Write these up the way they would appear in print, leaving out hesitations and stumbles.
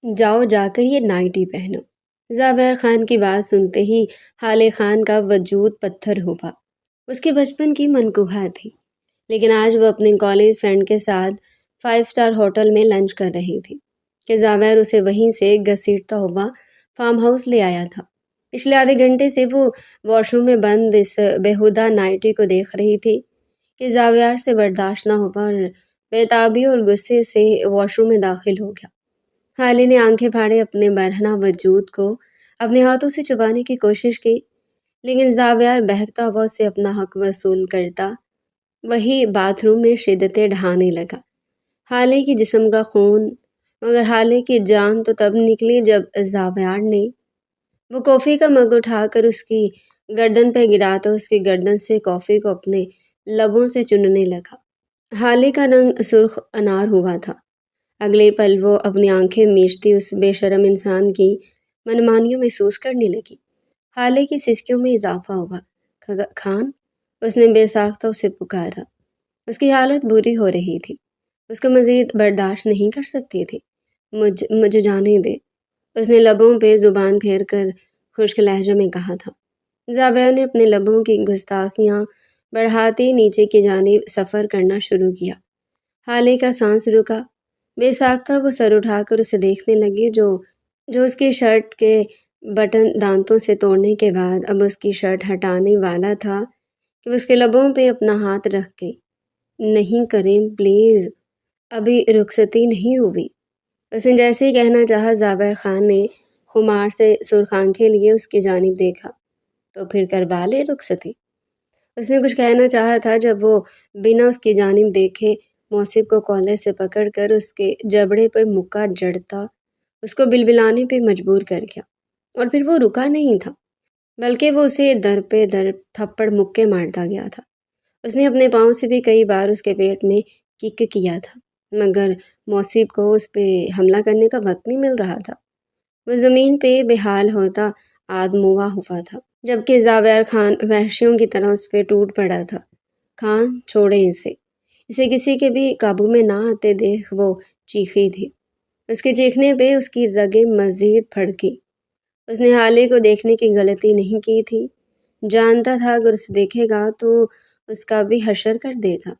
جاؤ جا کر یہ نائٹی پہنو۔ زاویار خان کی بات سنتے ہی حالے خان کا وجود پتھر ہوا۔ اس کے بچپن کی منقوہ تھی، لیکن آج وہ اپنے کالج فرینڈ کے ساتھ 5 اسٹار ہوٹل میں لنچ کر رہی تھی کہ زاویار اسے وہیں سے گھسیٹتا ہوا فارم ہاؤس لے آیا تھا۔ پچھلے آدھے گھنٹے سے وہ واش روم میں بند اس بےہودہ نائٹی کو دیکھ رہی تھی کہ زاویار سے برداشت نہ ہوا اور بےتابی اور غصے سے واش روم میں داخل ہو گیا۔ حالے نے آنکھیں پھاڑے اپنے برہنہ وجود کو اپنے ہاتھوں سے چھپانے کی کوشش کی، لیکن زاویار بہکتا ہوا اسے اپنا حق وصول کرتا وہی باتھ روم میں شدتیں ڈھانے لگا۔ حالے کی جسم کا خون، مگر حالے کی جان تو تب نکلی جب زاویار نے وہ کافی کا مگ اٹھا کر اس کی گردن پہ گرا تو اس کی گردن سے کافی کو اپنے لبوں سے چننے لگا۔ حالے کا رنگ سرخ انار ہوا تھا۔ اگلے پل وہ اپنی آنکھیں میچتی اس بے شرم انسان کی منمانیوں محسوس کرنے لگی۔ حالے کی سسکیوں میں اضافہ ہوا۔ خان، اس نے بے ساختہ اسے پکارا۔ اس کی حالت بری ہو رہی تھی، اس کو مزید برداشت نہیں کر سکتی تھی۔ مجھے جانے دے، اس نے لبوں پہ زبان پھیر کر خشک لہجے میں کہا تھا۔ زاویار نے اپنے لبوں کی گستاخیاں بڑھاتے نیچے کی جانب سفر کرنا شروع کیا۔ حالے کا سانس رکا۔ بے ساختہ وہ سر اٹھا کر اسے دیکھنے لگی جو اس کی شرٹ کے بٹن دانتوں سے توڑنے کے بعد اب اس کی شرٹ ہٹانے والا تھا کہ اس کے لبوں پہ اپنا ہاتھ رکھ کے، نہیں کریم پلیز، ابھی رخصتی نہیں ہوئی۔ اس نے جیسے ہی کہنا چاہا، زاویار خان نے خمار سے سرخ آنکھیں لیے اس کی جانب دیکھا۔ تو پھر کروا لے رخصتی۔ اس نے کچھ کہنا چاہا تھا جب وہ بنا اس کی جانب دیکھے موصف کو کالر سے پکڑ کر اس کے جبڑے پہ مکہ جڑتا اس کو بلبلانے پہ مجبور کر گیا۔ اور پھر وہ رکا نہیں تھا، بلکہ وہ اسے در پہ در تھپڑ مکے مارتا گیا تھا۔ اس نے اپنے پاؤں سے بھی کئی بار اس کے پیٹ میں کک کیا تھا، مگر موصف کو اس پہ حملہ کرنے کا وقت نہیں مل رہا تھا۔ وہ زمین پہ بے حال ہوتا آدموا ہوا تھا، جبکہ زاویار خان وحشیوں کی طرح اس پہ ٹوٹ پڑا تھا۔ خان، چھوڑے اسے کسی کے بھی قابو میں نہ آتے دیکھ وہ چیخی تھی۔ اس کے چیخنے پہ اس کی رگیں مزید پھڑکی۔ اس نے حالے کو دیکھنے کی غلطی نہیں کی تھی، جانتا تھا اگر اسے دیکھے گا تو اس کا بھی حشر کر دے گا،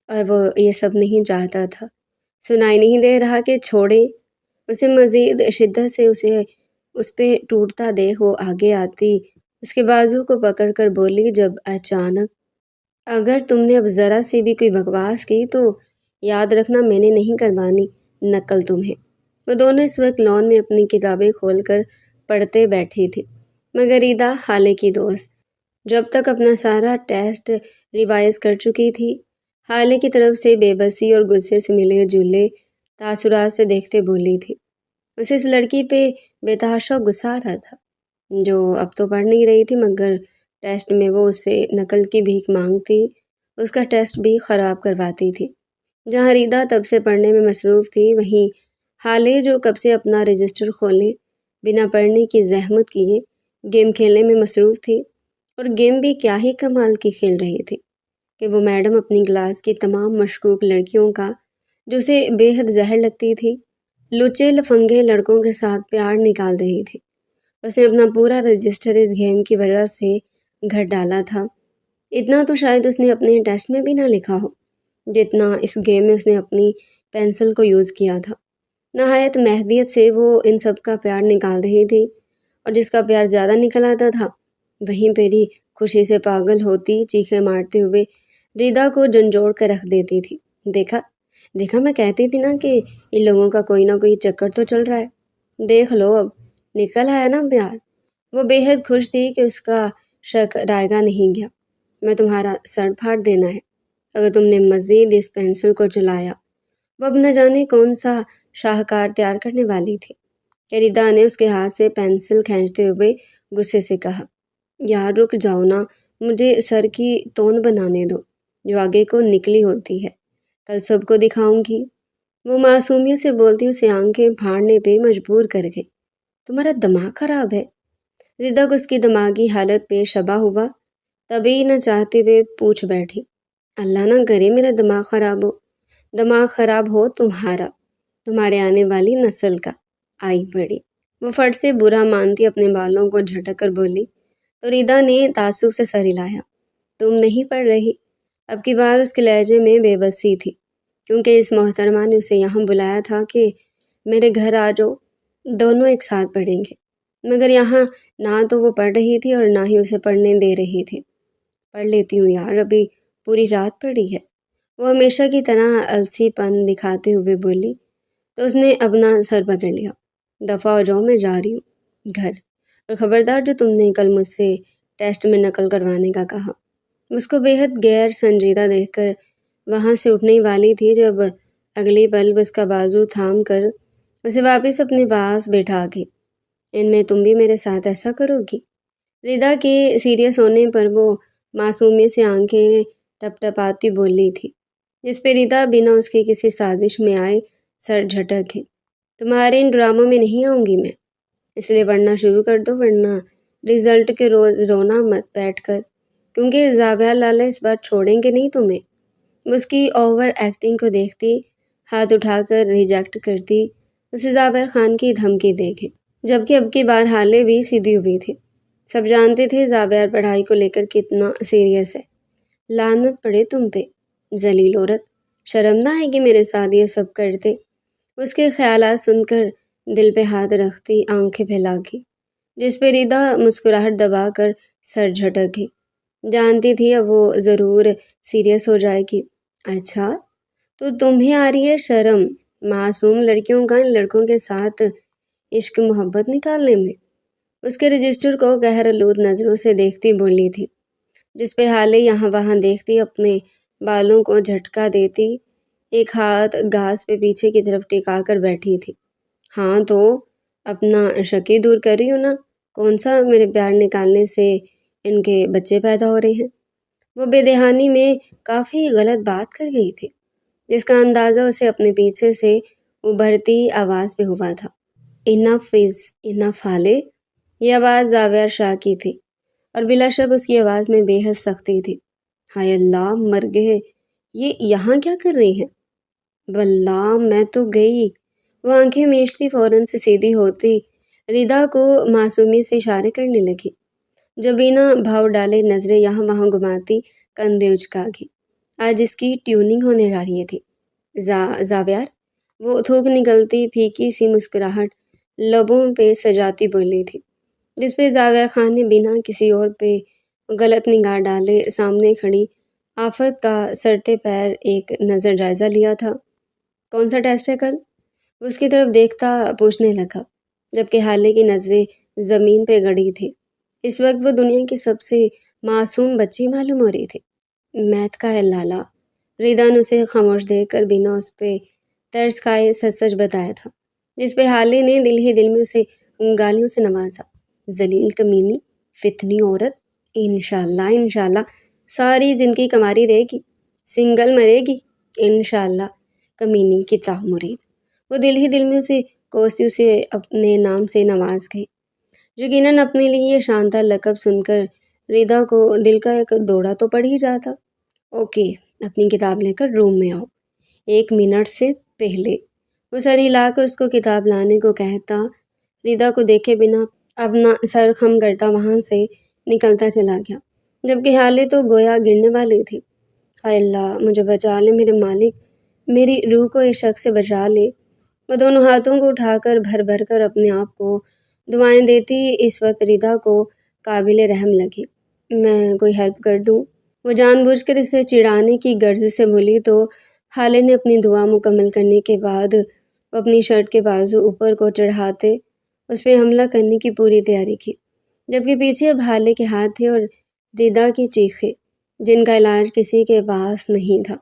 اور وہ یہ سب نہیں چاہتا تھا۔ سنائی نہیں دے رہا کہ چھوڑے؟ اسے مزید شدت سے اس پہ ٹوٹتا دیکھ وہ آگے آتی اس کے بازو کو پکڑ کر بولی، جب اچانک، اگر تم نے اب ذرا سی بھی کوئی بکواس کی تو یاد رکھنا میں نے نہیں کروانی نقل تمہیں۔ وہ دونوں اس وقت لان میں اپنی کتابیں کھول کر پڑھتے بیٹھی تھی، مگر ریدا، حالے کی دوست، جب تک اپنا سارا ٹیسٹ ریوائز کر چکی تھی، حالے کی طرف سے بے بسی اور غصے سے ملے جلے تاثرات سے دیکھتے بولی تھی۔ اسے اس لڑکی پہ بے تحاشا غصہ آ رہا تھا، جو اب تو پڑھ نہیں رہی تھی، مگر ٹیسٹ میں وہ اس سے نقل کی بھیک مانگتی، اس کا ٹیسٹ بھی خراب کرواتی تھی۔ جہاں ریدا تب سے پڑھنے میں مصروف تھی، وہیں حالے، جو کب سے اپنا رجسٹر کھولے بنا پڑھنے کی زحمت کیے گیم کھیلنے میں مصروف تھی، اور گیم بھی کیا ہی کمال کی کھیل رہی تھی کہ وہ میڈم اپنی کلاس کی تمام مشکوک لڑکیوں کا، جو اسے بے حد زہر لگتی تھی، لچے لفنگے لڑکوں کے ساتھ پیار نکال رہی تھی۔ اس نے اپنا پورا رجسٹر اس گیم کی وجہ سے گھٹ ڈالا تھا۔ اتنا تو شاید اس نے اپنے ٹیسٹ میں بھی نہ لکھا ہو جتنا اس گیم میں اس نے اپنی پینسل کو یوز کیا تھا۔ نہایت محویت سے وہ ان سب کا پیار نکال رہی تھی، اور جس کا پیار زیادہ نکل آتا تھا وہیں پہ ہی خوشی سے پاگل ہوتی چیخیں مارتے ہوئے ریدا کو جھنجھوڑ کر رکھ دیتی تھی۔ دیکھا میں کہتی تھی نا کہ ان لوگوں کا کوئی نہ کوئی چکر تو چل رہا ہے، دیکھ لو اب نکل آیا نا پیار۔ وہ بے حد خوش تھی کہ اس کا شک رائگاں نہیں گیا۔ میں تمہارا سر پھاڑ دینا ہے اگر تم نے مزید اس پینسل کو چلایا۔ وہ اب نہ جانے کون سا شاہکار تیار کرنے والی تھی کہ ریدا نے اس کے ہاتھ سے پینسل کھینچتے ہوئے غصے سے کہا، یار رک جاؤ نا، مجھے سر کی توند بنانے دو جو آگے کو نکلی ہوتی ہے، کل سب کو دکھاؤں گی۔ وہ معصومیت سے بولتی اسے آنکھیں پھاڑنے پہ مجبور کر گئی۔ تمہارا دماغ خراب ہے؟ ریدا کو اس کی دماغی حالت پہ شبہ ہوا، تبھی نہ چاہتے ہوئے پوچھ بیٹھی، اللہ نہ کرے میرا دماغ خراب ہو تمہارے آنے والی نسل کا۔ آئی پڑی۔ وہ فٹ سے برا مانتی اپنے بالوں کو جھٹک کر بولی تو ریدا نے تعصب سے سر ہلایا۔ تم نہیں پڑھ رہی؟ اب کی بار اس کے لہجے میں بے بسی تھی، کیونکہ اس محترمہ نے اسے یہاں بلایا تھا کہ میرے گھر آ جاؤ، دونوں ایک ساتھ پڑھیں گے۔ مگر یہاں نہ تو وہ پڑھ رہی تھی اور نہ ہی اسے پڑھنے دے رہی تھی۔ پڑھ لیتی ہوں یار، ابھی پوری رات پڑھی ہے، وہ ہمیشہ کی طرح السی پن دکھاتے ہوئے بولی تو اس نے اپنا سر پکڑ لیا۔ دفعہ ہو جاؤ، میں جا رہی ہوں گھر، اور خبردار جو تم نے کل مجھ سے ٹیسٹ میں نقل کروانے کا کہا۔ اس کو بے حد غیر سنجیدہ دیکھ کر وہاں سے اٹھنے والی تھی جب اگلی پل اس کا بازو تھام کر اسے واپس اپنے پاس بیٹھا گئی۔ ان میں تم بھی میرے ساتھ ایسا کرو گی؟ ریدا کے سیریس ہونے پر وہ معصومیت سے آنکھیں ٹپ ٹپاتی بولی تھی، جس پہ ریدا بنا اس کی کسی سازش میں آئے سر جھٹک گئی۔ تمہارے ان ڈراموں میں نہیں آؤں گی میں، اس لیے پڑھنا شروع کر دو، ورنہ رزلٹ کے روز رونا مت بیٹھ کر، کیونکہ زاویہ لالا اس بار چھوڑیں گے نہیں تمہیں۔ اس کی اوور ایکٹنگ کو دیکھتی ہاتھ اٹھا کر ریجیکٹ کرتی اسے زاویہ خان کی دھمکی دے گئی، جبکہ اب کی بار حالے بھی سیدھی ہوئی تھی۔ سب جانتے تھے زاویہ پڑھائی کو لے کر کتنا سیریس ہے۔ لعنت پڑے تم پہ ذلیل عورت، شرم نہ ہے کہ میرے ساتھ یہ سب کرتے؟ اس کے خیالات سن کر دل پہ ہاتھ رکھتی آنکھیں پھیلا گئی، جس پہ ریدا مسکراہٹ دبا کر سر جھٹک گئی۔ جانتی تھی اب وہ ضرور سیریس ہو جائے گی۔ اچھا تو تمہیں آ رہی ہے شرم معصوم لڑکیوں کا ان لڑکوں کے ساتھ عشق محبت نکالنے میں؟ اس کے رجسٹر کو قہر آلود نظروں سے دیکھتی بولی تھی، جس پہ حالے یہاں وہاں دیکھتی اپنے بالوں کو جھٹکا دیتی ایک ہاتھ گھاس پہ پیچھے کی طرف ٹکا کر بیٹھی تھی۔ ہاں تو اپنا شکی دور کر رہی ہوں نا، کون سا میرے پیار نکالنے سے ان کے بچے پیدا ہو رہے ہیں؟ وہ بے دہانی میں کافی غلط بات کر گئی تھی، جس کا اندازہ اسے اپنے پیچھے سے ابھرتی آواز پہ ہوا تھا۔ انف از انف حالے، یہ آواز زاویہ شاہ کی تھی، اور بلا شک اس کی آواز میں بے حد سختی تھی۔ ہائے اللہ، مر گئے، یہ یہاں کیا کر رہی ہیں؟ واللہ میں تو گئی۔ وہ آنکھیں میچتی فوراً سے سیدھی ہوتی ریدا کو معصومیت سے اشارے کرنے لگی، جو بنا بھاؤ ڈالے نظریں یہاں وہاں گھماتی کندھے اچکا گئی۔ آج اس کی ٹیوننگ ہونے جا رہی تھی۔ زاویار، وہ تھوک نکلتی پھیکی سی مسکراہٹ لبوں پہ سجاتی بولی تھی، جس پہ زاویہ خان نے بنا کسی اور پہ غلط نگاہ ڈالے سامنے کھڑی آفت کا سرتے پیر ایک نظر جائزہ لیا تھا۔ کون سا ٹیسٹ ہے کل؟ اس کی طرف دیکھتا پوچھنے لگا، جبکہ حالے کی نظریں زمین پہ گڑی تھی۔ اس وقت وہ دنیا کی سب سے معصوم بچی معلوم ہو رہی تھی۔ میتھ کا ہے لالا، ریدا نے اسے خاموش دیکھ کر بنا اس پہ ترس کھائے سچ سچ بتایا تھا، جس پہ حالے نے دل ہی دل میں اسے گالیوں سے نوازا۔ ذلیل کمینی فتنی عورت، انشاءاللہ ساری زندگی کماری رہے گی، سنگل مرے گی انشاءاللہ، کمینی کتاب مرید۔ وہ دل ہی دل میں اسے کوستی اسے اپنے نام سے نواز گئی۔ یقیناً اپنے لیے یہ شاندار لقب سن کر ریدا کو دل کا ایک دوڑا تو پڑ ہی جاتا۔ اوکے، اپنی کتاب لے کر روم میں آؤ 1 منٹ سے پہلے۔ وہ سر ہلا کر اس کو کتاب لانے کو کہتا ریدا کو دیکھے بنا اپنا سر خم کرتا وہاں سے نکلتا چلا گیا، جبکہ حالے تو گویا گرنے والی تھی۔ ہائے اللہ، مجھے بچا لے میرے مالک، میری روح کو اس شخص سے بچا لے۔ وہ دونوں ہاتھوں کو اٹھا کر بھر بھر کر اپنے آپ کو دعائیں دیتی اس وقت ریدا کو قابل رحم لگی۔ میں کوئی ہیلپ کر دوں؟ وہ جان بوجھ کر اسے چڑھانے کی غرض سے بولی تو حالے نے اپنی دعا مکمل کرنے کے بعد وہ اپنی شرٹ کے بازو اوپر کو چڑھاتے اس پہ حملہ کرنے کی پوری تیاری کی، جبکہ پیچھے اب حالے کے ہاتھ تھے اور ریدا کی چیخیں، جن کا علاج کسی کے پاس نہیں تھا۔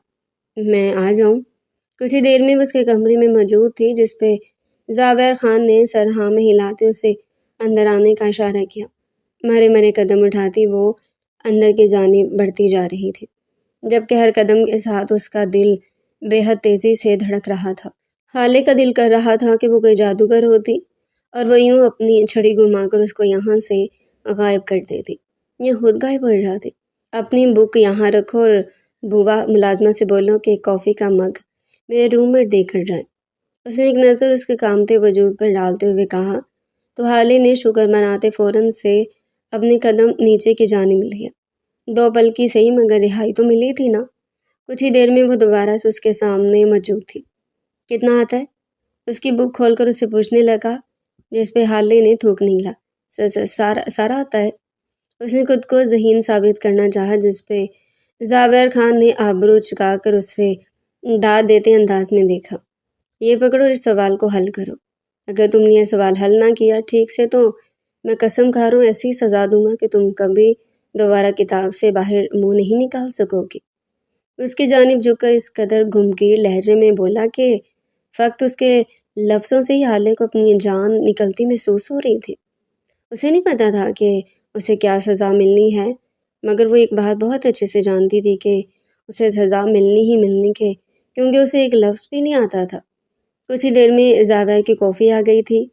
میں آ جاؤں؟ کچھ ہی دیر میں وہ اس کے کمرے میں موجود تھی، جس پہ زاویہ خان نے سر ہاں میں ہلاتے اسے اندر آنے کا اشارہ کیا۔ مرے مرے قدم اٹھاتی وہ اندر کی جانب بڑھتی جا رہی تھی، جبکہ ہر قدم کے ساتھ اس کا دل بے حد تیزی سے دھڑک رہا تھا۔ حالے کا دل کر رہا تھا کہ وہ کوئی جادوگر ہوتی اور وہ یوں اپنی چھڑی گھما کر اس کو یہاں سے غائب کر دیتی، یہ خود غائب ہو جاتی۔ اپنی بک یہاں رکھو اور بوا ملازمہ سے بولو کہ کافی کا مگ میرے روم میں دے کر جائیں۔ اس نے ایک نظر اس کے کامتے وجود پر ڈالتے ہوئے کہا تو حالے نے شکر مناتے فوراً سے اپنے قدم نیچے کی جانب لیا۔ 2 پل کی صحیح مگر رہائی تو ملی تھی نا۔ کچھ ہی دیر میں وہ دوبارہ سے اس کے سامنے موجود تھی۔ کتنا آتا ہے؟ اس کی بک کھول کر اسے پوچھنے لگا، جس پہ حالے نے تھوک نکلا۔ سارا آتا ہے۔ اس نے خود کو ذہین ثابت کرنا چاہا، جس پہ زابیر خان نے آبرو چکا کر اسے داد دیتے انداز میں دیکھا۔ یہ پکڑو، اس سوال کو حل کرو۔ اگر تم نے یہ سوال حل نہ کیا ٹھیک سے تو میں قسم کھا رہا ہوں ایسی سزا دوں گا کہ تم کبھی دوبارہ کتاب سے باہر منہ نہیں نکال سکو گی۔ اس کی جانب جھک کر اس قدر گھمگیر لہجے میں بولا کہ فقط اس کے لفظوں سے ہی حالے کو اپنی جان نکلتی محسوس ہو رہی تھی۔ اسے نہیں پتا تھا کہ اسے کیا سزا ملنی ہے، مگر وہ ایک بات بہت اچھے سے جانتی تھی کہ اسے سزا ملنی ہی ملنی کے، کیونکہ اسے ایک لفظ بھی نہیں آتا تھا۔ کچھ ہی دیر میں زابیر کی کافی آ گئی تھی،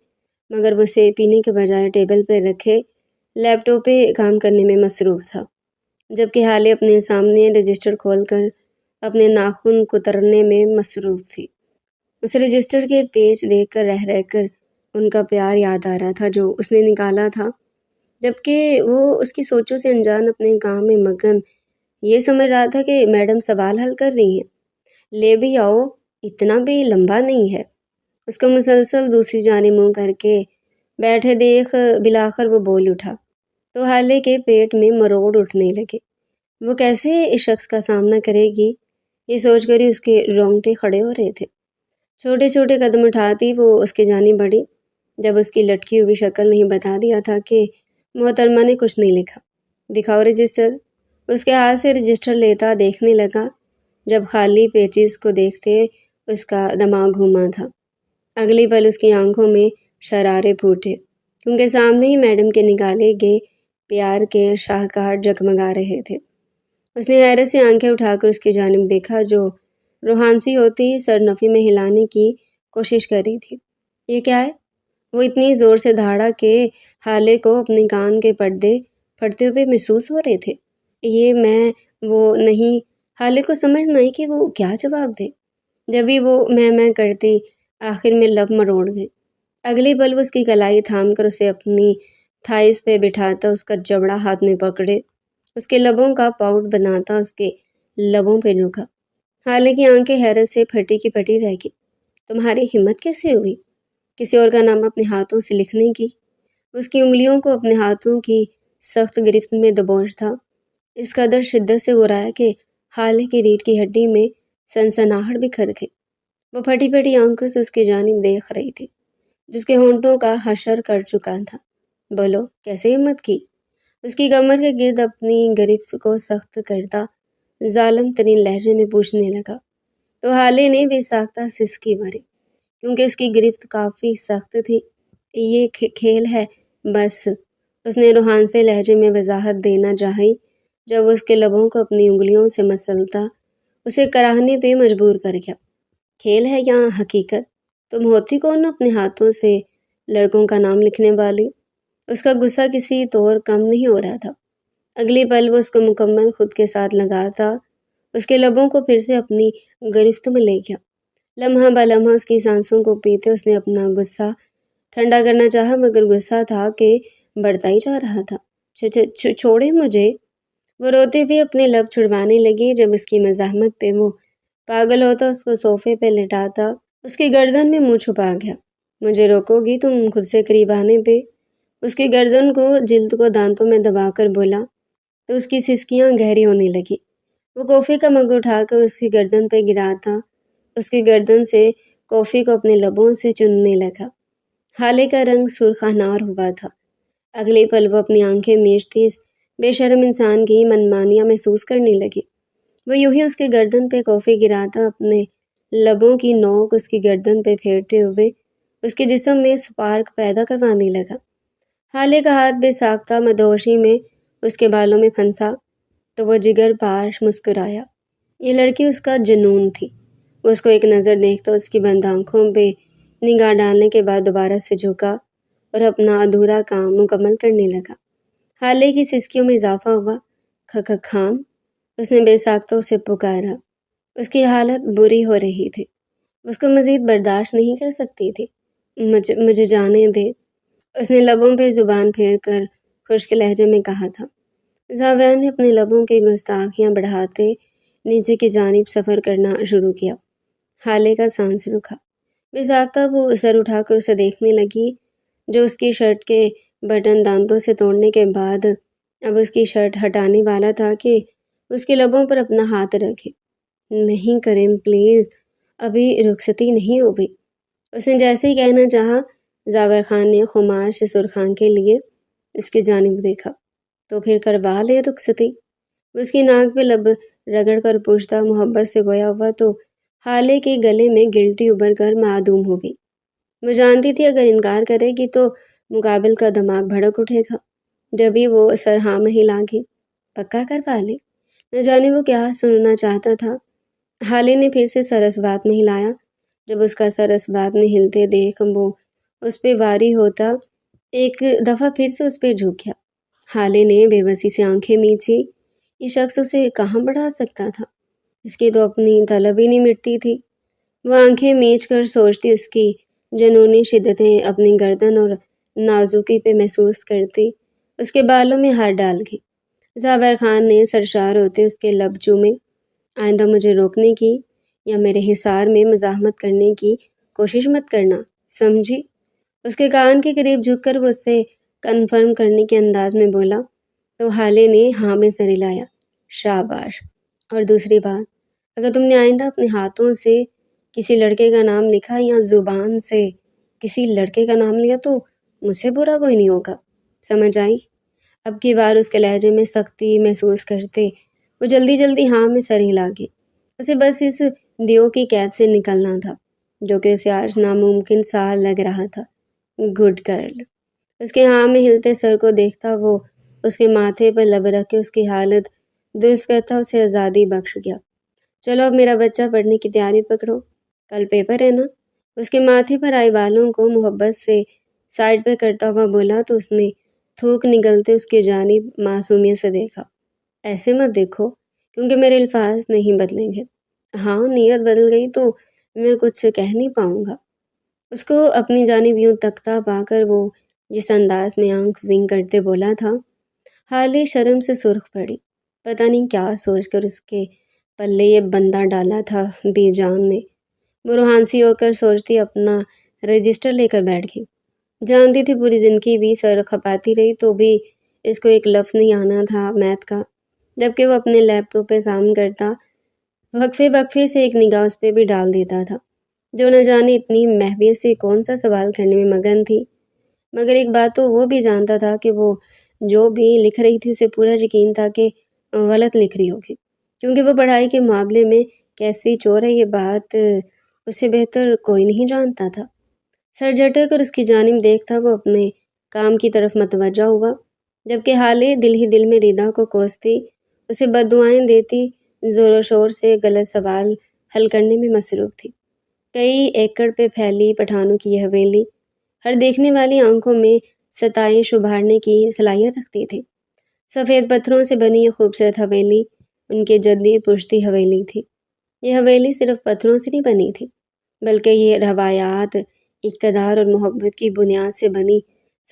مگر وہ اسے پینے کے بجائے ٹیبل پہ رکھے لیپ ٹاپ پہ کام کرنے میں مصروف تھا، جبکہ حالے اپنے سامنے رجسٹر کھول کر اپنے ناخن کترنے میں مصروف تھی۔ اس رجسٹر کے پیج دیکھ کر رہ کر ان کا پیار یاد آ رہا تھا جو اس نے نکالا تھا، جبکہ وہ اس کی سوچوں سے انجان اپنے کام میں مگن یہ سمجھ رہا تھا کہ میڈم سوال حل کر رہی ہیں۔ لے بھی آؤ، اتنا بھی لمبا نہیں ہے۔ اس کو مسلسل دوسری جانب منہ کر کے بیٹھے دیکھ بلاخر وہ بول اٹھا تو حالے کے پیٹ میں مروڑ اٹھنے لگے۔ وہ کیسے اس شخص کا سامنا کرے گی، یہ سوچ کر ہی اس کے رونگٹے کھڑے ہو رہے تھے۔ چھوٹے چھوٹے قدم اٹھاتی وہ اس کی جانب بڑھی، جب اس کی لٹکی ہوئی شکل نہیں بتا دیا تھا کہ محترمہ نے کچھ نہیں لکھا۔ دکھاؤ رجسٹر۔ اس کے ہاتھ سے رجسٹر لیتا دیکھنے لگا، جب خالی پیجز کو دیکھتے اس کا دماغ گھوما تھا۔ اگلی پل اس کی آنکھوں میں شرارے پھوٹے، کیونکہ سامنے ہی میڈم کے نکالے گئے پیار کے شاہکار جگمگا رہے تھے۔ اس نے حیرت سے آنکھیں اٹھا کر اس کی جانب دیکھا، جو روحانسی ہوتی سر نفی میں ہلانے کی کوشش کر رہی تھی۔ یہ کیا ہے؟ وہ اتنی زور سے دھاڑا کہ حالے کو اپنے کان کے پردے پھٹتے ہوئے محسوس ہو رہے تھے۔ یہ وہ نہیں، حالے کو سمجھ نہ آئی کہ وہ کیا جواب دے، جبھی وہ میں کرتی آخر میں لب مروڑ گئے۔ اگلی پل وہ اس کی کلائی تھام کر اسے اپنی تھائس پہ بٹھاتا اس کا جبڑا ہاتھ میں پکڑے، اس کے لبوں کا پاؤٹ بناتا اس کے لبوں پہ جھکا۔ حالے کی آنکھیں حیرت سے پھٹی کی پھٹی رہ گئی۔ تمہاری ہمت کیسے ہوئی کسی اور کا نام اپنے ہاتھوں سے لکھنے کی؟ اس کی انگلیوں کو اپنے ہاتھوں کی سخت گرفت میں دبوچ تھا، اس قدر شدت سے گھرایا کہ حالے کی ریڑھ کی ہڈی میں سنسناہٹ بکھر گئی۔ وہ پھٹی پھٹی آنکھوں سے اس کی جانب دیکھ رہی تھی، جس کے ہونٹوں کا حشر کر چکا تھا۔ بولو، کیسے ہمت کی؟ اس کی کمر کے گرد اپنی گرفت کو سخت کرتا ظالم ترین لہجے میں پوچھنے لگا تو حالے نے بے ساختہ سسکی بھری، کیونکہ اس کی گرفت کافی سخت تھی۔ یہ کھیل ہے بس، اس نے روحان سے لہجے میں وضاحت دینا چاہی، جب اس کے لبوں کو اپنی انگلیوں سے مسلتا اسے کراہنے پہ مجبور کر گیا۔ کھیل ہے یا حقیقت؟ تم ہوتی کون اپنے ہاتھوں سے لڑکوں کا نام لکھنے والی؟ اس کا غصہ کسی طور کم نہیں ہو رہا تھا۔ اگلی پل وہ اس کو مکمل خود کے ساتھ لگاتا اس کے لبوں کو پھر سے اپنی گرفت میں لے گیا۔ لمحہ بلمحہ اس کی سانسوں کو پیتے اس نے اپنا غصہ ٹھنڈا کرنا چاہا، مگر غصہ تھا کہ بڑھتا ہی جا رہا تھا۔ چھوڑے مجھے، وہ روتے ہوئے اپنے لب چھڑوانے لگی، جب اس کی مزاحمت پہ وہ پاگل ہوتا اس کو صوفے پہ لٹاتا اس کی گردن میں منہ چھپا گیا۔ مجھے روکو گی تم خود سے قریب آنے پہ؟ اس کی گردن کو جلد کو دانتوں میں دبا کر بولا تو اس کی سسکیاں گہری ہونے لگی۔ وہ کافی کا مگ اٹھا کر اس کی گردن پہ گراتا اس کی گردن سے کافی کو اپنے لبوں سے چننے لگا۔ حالے کا رنگ سرخانار ہوا تھا۔ اگلی پل وہ اپنی آنکھیں میچتی اس بے شرم انسان کی منمانیاں محسوس کرنے لگی۔ وہ یوں ہی اس کی گردن پہ کافی گراتا اپنے لبوں کی نوک اس کی گردن پہ پھیرتے ہوئے اس کے جسم میں سپارک پیدا کروانے لگا۔ حالے کا ہاتھ بے ساختہ مدہوشی میں اس کے بالوں میں پھنسا تو وہ جگر پاش مسکرایا۔ یہ لڑکی اس کا جنون تھی۔ وہ اس کو ایک نظر دیکھتا اس کی بند آنکھوں پہ نگاہ ڈالنے کے بعد دوبارہ سے جھکا اور اپنا ادھورا کام مکمل کرنے لگا۔ حالے کی سسکیوں میں اضافہ ہوا۔ خان، اس نے بے ساختہ اسے پکارا۔ اس کی حالت بری ہو رہی تھی۔ اس کو مزید برداشت نہیں کر سکتی تھی۔ مجھے جانے دے، اس نے لبوں پہ زبان پھیر کر خشک لہجے میں کہا تھا۔ زاویہ نے اپنے لبوں کی گستاخیاں بڑھاتے نیچے کی جانب سفر کرنا شروع کیا۔ حالے کا سانس رکا۔ بساختہ وہ سر اٹھا کر اسے دیکھنے لگی، جو اس کی شرٹ کے بٹن دانتوں سے توڑنے کے بعد اب اس کی شرٹ ہٹانے والا تھا کہ اس کے لبوں پر اپنا ہاتھ رکھے۔ نہیں کریم پلیز، ابھی رخصتی نہیں ہوئی۔ اس نے جیسے ہی کہنا چاہا، زاور خان نے خمار سے سرخ آنکھیں لیے اس کی جانب دیکھا۔ تو پھر کروا لے رخصتی۔ اس کی ناک پہ لب رگڑ کر پوچھتا محبت سے گویا ہوا تو حالے کے گلے میں گلٹی ابھر کر معدوم ہو گئی۔ وہ جانتی تھی اگر انکار کرے گی تو مقابل کا دماغ بھڑک اٹھے گا۔ جبھی وہ سر ہاں میں ہلا کے پکا کروا لے، نہ جانے وہ کیا سننا چاہتا تھا۔ حالے نے پھر سے سر اس بات میں ہلایا۔ جب اس کا سر اس بات میں ہلتے دیکھ وہ اس پہ واری ہوتا، ایک دفعہ پھر سے اس پہ جھک گیا۔ حالے نے بے بسی سے آنکھیں میچھی۔ یہ شخص اسے کہاں بڑھا سکتا تھا؟ اس کی تو اپنی طلب ہی نہیں مٹتی تھی۔ وہ آنکھیں میچ کر سوچتی، اس کی جنونی شدتیں اپنی گردن اور نازکی پہ محسوس کرتی، اس کے بالوں میں ہاتھ ڈال گئی۔ زاور خان نے سرشار ہوتے اس کے لب چومے۔ آئندہ مجھے روکنے کی یا میرے حصار میں مزاحمت کرنے کی کوشش مت کرنا، سمجھی؟ اس کے کان کے قریب جھک کر وہ اس سے کنفرم کرنے کے انداز میں بولا تو حالے نے ہاں میں سر ہلایا۔ شاباش۔ اور دوسری بات، اگر تم نے آئندہ اپنے ہاتھوں سے کسی لڑکے کا نام لکھا یا زبان سے کسی لڑکے کا نام لیا تو مجھ سے برا کوئی نہیں ہوگا، سمجھ آئی؟ اب کی بار اس کے لہجے میں سختی محسوس کرتے وہ جلدی جلدی ہاں میں سر ہلا گئی۔ اسے بس اس دیو کی قید سے نکلنا تھا جو کہ اسے آج ناممکن سا لگ رہا تھا۔ Good girl. اس کے ہاں میں ہلتے سر کو دیکھتا وہ اس کے ماتھے پر لب رکھ کے اس کی حالت درست کرتا اسے آزادی بخش گیا۔ چلو اب میرا بچہ پڑھنے کی تیاری پکڑو، کل پیپر ہے نا؟ اس کے ماتھے پر آئے بالوں کو محبت سے سائڈ پہ کرتا ہوا بولا تو اس نے تھوک نگلتے اس کی جانب معصومیت سے دیکھا۔ ایسے مت دیکھو، کیونکہ میرے الفاظ نہیں بدلیں گے۔ ہاں، نیت بدل گئی تو میں کچھ کہہ نہیں پاؤں گا۔ اس کو اپنی جانب یوں تکتا پا کر وہ جس انداز میں آنکھ ونگ کرتے بولا تھا، حالے شرم سے سرخ پڑی۔ پتہ نہیں کیا سوچ کر اس کے پلے یہ بندہ ڈالا تھا بی جان نے۔ وہ روحانسی ہو کر سوچتی اپنا رجسٹر لے کر بیٹھ گئی۔ جانتی تھی پوری زندگی بھی سر کھپاتی رہی تو بھی اس کو ایک لفظ نہیں آنا تھا میتھ کا، جبکہ وہ اپنے لیپ ٹاپ پہ کام کرتا وقفے سے ایک نگاہ اس پہ بھی ڈال دیتا تھا، جو نہ جانے اتنی محویت سے کون سا سوال کرنے میں مگن تھی۔ مگر ایک بات تو وہ بھی جانتا تھا کہ وہ جو بھی لکھ رہی تھی اسے پورا یقین تھا کہ غلط لکھ رہی ہوگی، کیونکہ وہ پڑھائی کے معاملے میں کیسی چور ہے یہ بات اسے بہتر کوئی نہیں جانتا تھا۔ سر جھٹک کر اس کی جانب دیکھتا وہ اپنے کام کی طرف متوجہ ہوا، جبکہ حالے دل ہی دل میں ریدا کو کوستی اسے بددعائیں دیتی زور و شور سے غلط سوال حل کرنے میں مصروف تھی۔ کئی ایکڑ پہ پھیلی پٹھانوں کی یہ حویلی ہر دیکھنے والی آنکھوں میں ستائش ابھارنے کی صلاحیت رکھتی تھی۔ سفید پتھروں سے بنی یہ خوبصورت حویلی ان کے جدی پشتی حویلی تھی۔ یہ حویلی صرف پتھروں سے نہیں بنی تھی، بلکہ یہ روایات، اقتدار اور محبت کی بنیاد سے بنی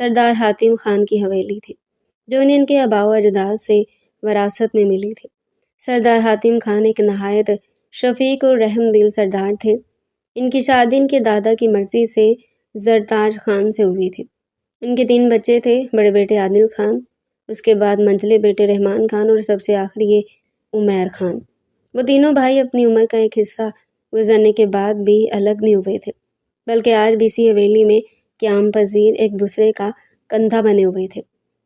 سردار حاتم خان کی حویلی تھی، جو انہیں ان کے آباء و اجداد سے وراثت میں ملی تھی۔ سردار حاتم خان ایک نہایت شفیق اور رحم دل سردار تھے۔ ان کی شادی ان کے دادا کی مرضی سے زرتاج خان سے ہوئی تھی۔ ان کے 3 بچے تھے، بڑے بیٹے عادل خان، اس کے بعد منجلے بیٹے رحمان خان اور سب سے آخری یہ عمیر خان۔ وہ تینوں بھائی اپنی عمر کا ایک حصہ گزرنے کے بعد بھی الگ نہیں ہوئے تھے، بلکہ آج بھی اسی حویلی میں قیام پذیر ایک دوسرے کا کندھا بنے ہوئے تھے۔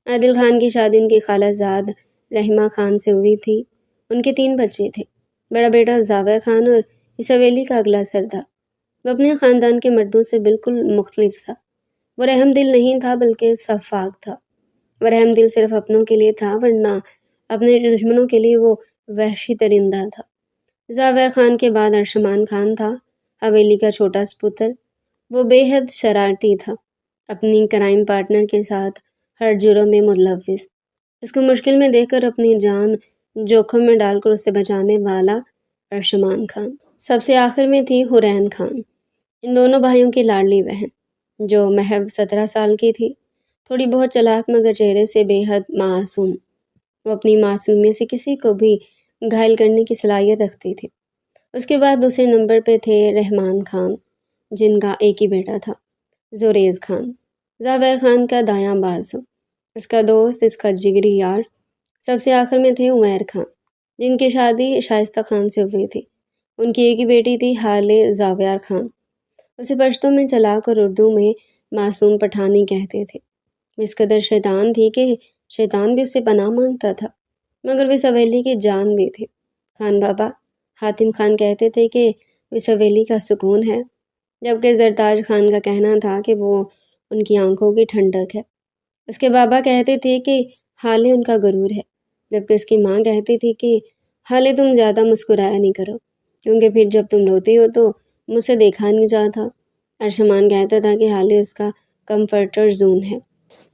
عادل خان کی شادی ان کی خالہ زاد رحمہ خان سے ہوئی تھی۔ ان کے 3 بچے تھے، بڑا بیٹا زاور خان اور اس حویلی کا اگلا سردار۔ وہ اپنے خاندان کے مردوں سے بالکل مختلف تھا۔ وہ رحم دل نہیں تھا بلکہ سفاک تھا۔ وہ رحم دل صرف اپنوں کے لیے تھا، ورنہ اپنے دشمنوں کے لیے وہ وحشی درندہ تھا۔ زاور خان کے بعد ارشمان خان تھا، حویلی کا چھوٹا سپتر۔ وہ بے حد شرارتی تھا، اپنی کرائم پارٹنر کے ساتھ ہر جرم میں ملوث۔ اس کو مشکل میں دیکھ کر اپنی جان جوخم میں ڈال کر اسے بچانے والا ارشمان خان۔ سب سے آخر میں تھی حورین خان، ان دونوں بھائیوں کی لاڈلی بہن، جو محض 17 سال کی تھی، تھوڑی بہت چلاک مگر چہرے سے بے حد معصوم۔ وہ اپنی معصومیت سے کسی کو بھی گھائل کرنے کی صلاحیت رکھتی تھی۔ اس کے بعد دوسرے نمبر پہ تھے رحمان خان، جن کا ایک ہی بیٹا تھا، زوریز خان، زابیر خان کا دایاں بازو، اس کا دوست، اس کا جگری یار۔ سب سے آخر میں تھے عمیر خان، جن کی شادی شائستہ خان سے ہوئی تھی۔ ان کی ایک ہی بیٹی تھی، حالے زاویار خان۔ اسے پشتو میں چلاک اور اردو میں معصوم پٹھانی کہتے تھے۔ وہ اس قدر شیطان تھی کہ شیطان بھی اس سے پناہ مانگتا تھا، مگر وہ اس حویلی کی جان بھی تھی۔ خان بابا حاتم خان کہتے تھے کہ وہ اس حویلی کا سکون ہے، جبکہ زرتاج خان کا کہنا تھا کہ وہ ان کی آنکھوں کی ٹھنڈک ہے۔ اس کے بابا کہتے تھے کہ حالے ان کا غرور ہے، جبکہ اس کی ماں کہتی تھی کہ حالے تم زیادہ مسکرایا نہیں کرو، کیونکہ پھر جب تم روتی ہو تو مجھ سے دیکھا نہیں جاتا۔ ارشمان کہتا تھا کہ حالے اس کا کمفرٹر زون ہے۔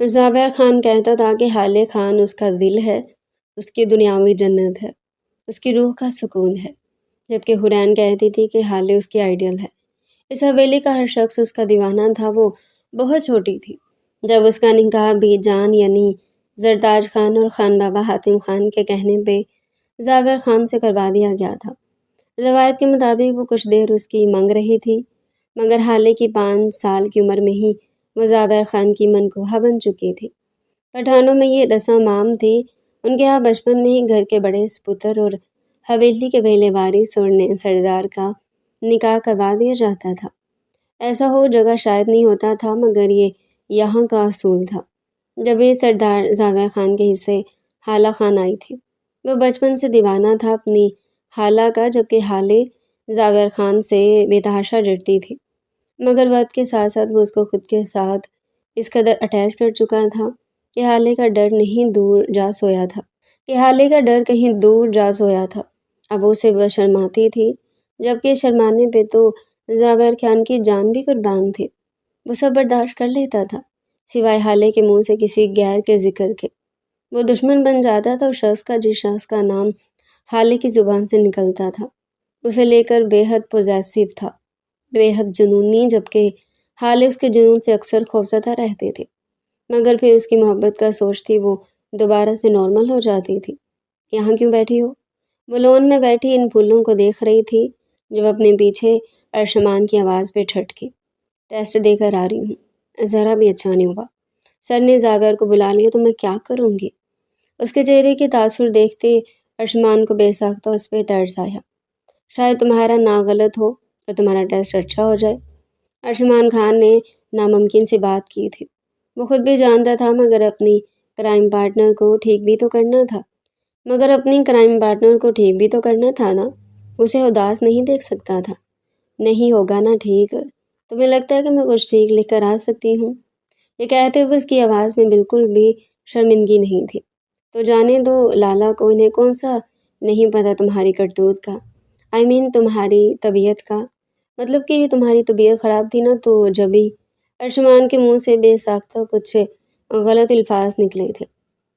زابیر خان کہتا تھا کہ حالے خان اس کا دل ہے، اس کی دنیاوی جنت ہے، اس کی روح کا سکون ہے، جبکہ حورین کہتی تھی کہ حالے اس کی آئیڈیل ہے۔ اس حویلی کا ہر شخص اس کا دیوانہ تھا۔ وہ بہت چھوٹی تھی جب اس کا نکاح بھی جان یعنی زرتاج خان اور خان بابا حاتم خان کے کہنے پہ زابیر خان سے کروا دیا گیا تھا۔ روایت کے مطابق وہ کچھ دیر اس کی منگ رہی تھی، مگر حالے کی 5 سال کی عمر میں ہی وہ زابیر خان کی منکوہہ بن چکی تھی۔ پٹھانوں میں یہ رسم عام تھی، ان کے ہاں بچپن میں ہی گھر کے بڑے سپتر اور حویلی کے پہلے وارث اور نئے سردار کا نکاح کروا دیا جاتا تھا۔ ایسا ہو جگہ شاید نہیں ہوتا تھا، مگر یہ یہاں کا اصول تھا۔ جب یہ سردار زابیر خان کے حصے حالہ خان آئی تھی، وہ بچپن سے دیوانہ تھا اپنی حالہ کا، جبکہ حالے زابیر خان سے بے تحاشا ڈرتی تھی، مگر وقت کے ساتھ ساتھ وہ اس کو خود کے ساتھ اس قدر اٹیچ کر چکا تھا کہ حالے کا ڈر کہیں دور جا سویا تھا۔ اب وہ اسے شرماتی تھی، جبکہ شرمانے پہ تو زابیر خان کی جان بھی قربان تھی۔ وہ سب برداشت کر لیتا تھا، سوائے حالے کے منہ سے کسی غیر کے ذکر کے۔ وہ دشمن بن جاتا تھا جس شخص کا نام حالے کی زبان سے نکلتا تھا، اسے لے کر بے حد پوزیسو تھا، بے حد جنونی، جبکہ حالے اس کے جنون سے اکثر خوفزدہ رہتے تھے، مگر پھر اس کی محبت کا سوچتی وہ دوبارہ سے نارمل ہو جاتی تھی۔ یہاں کیوں بیٹھی ہو؟ وہ لون میں بیٹھی ان پھولوں کو دیکھ رہی تھی جب اپنے پیچھے ارشمان کی آواز پہ ٹھٹکی۔ ٹیسٹ دے کر آ رہی ہوں۔ ذرا بھی اچھا نہیں ہوا، سر نے زابیر کو بلا لیا تو میں کیا کروں گی؟ اس کے چہرے کے تاثر دیکھتے ارشمان کو بے ساختہ اس پہ طرز آیا۔ شاید تمہارا نا غلط ہو اور تمہارا ٹیسٹ اچھا ہو جائے۔ ارشمان خان نے ناممکن سی بات کی تھی، وہ خود بھی جانتا تھا، مگر اپنی کرائم پارٹنر کو ٹھیک بھی تو کرنا تھا نا، اسے اداس نہیں دیکھ سکتا تھا۔ نہیں ہوگا نا ٹھیک؟ تمہیں لگتا ہے کہ میں کچھ ٹھیک لکھ کر آ سکتی ہوں؟ یہ کہتے ہوئے اس کی آواز میں بالکل بھی شرمندگی نہیں تھی۔ تو جانے دو لالا کو، انہیں کون سا نہیں پتہ تمہاری کرتوت کا، تمہاری طبیعت کا، مطلب کہ تمہاری طبیعت خراب تھی نا تو جبھی۔ ارشمان کے منہ سے بے ساختہ کچھ غلط الفاظ نکلے تھے،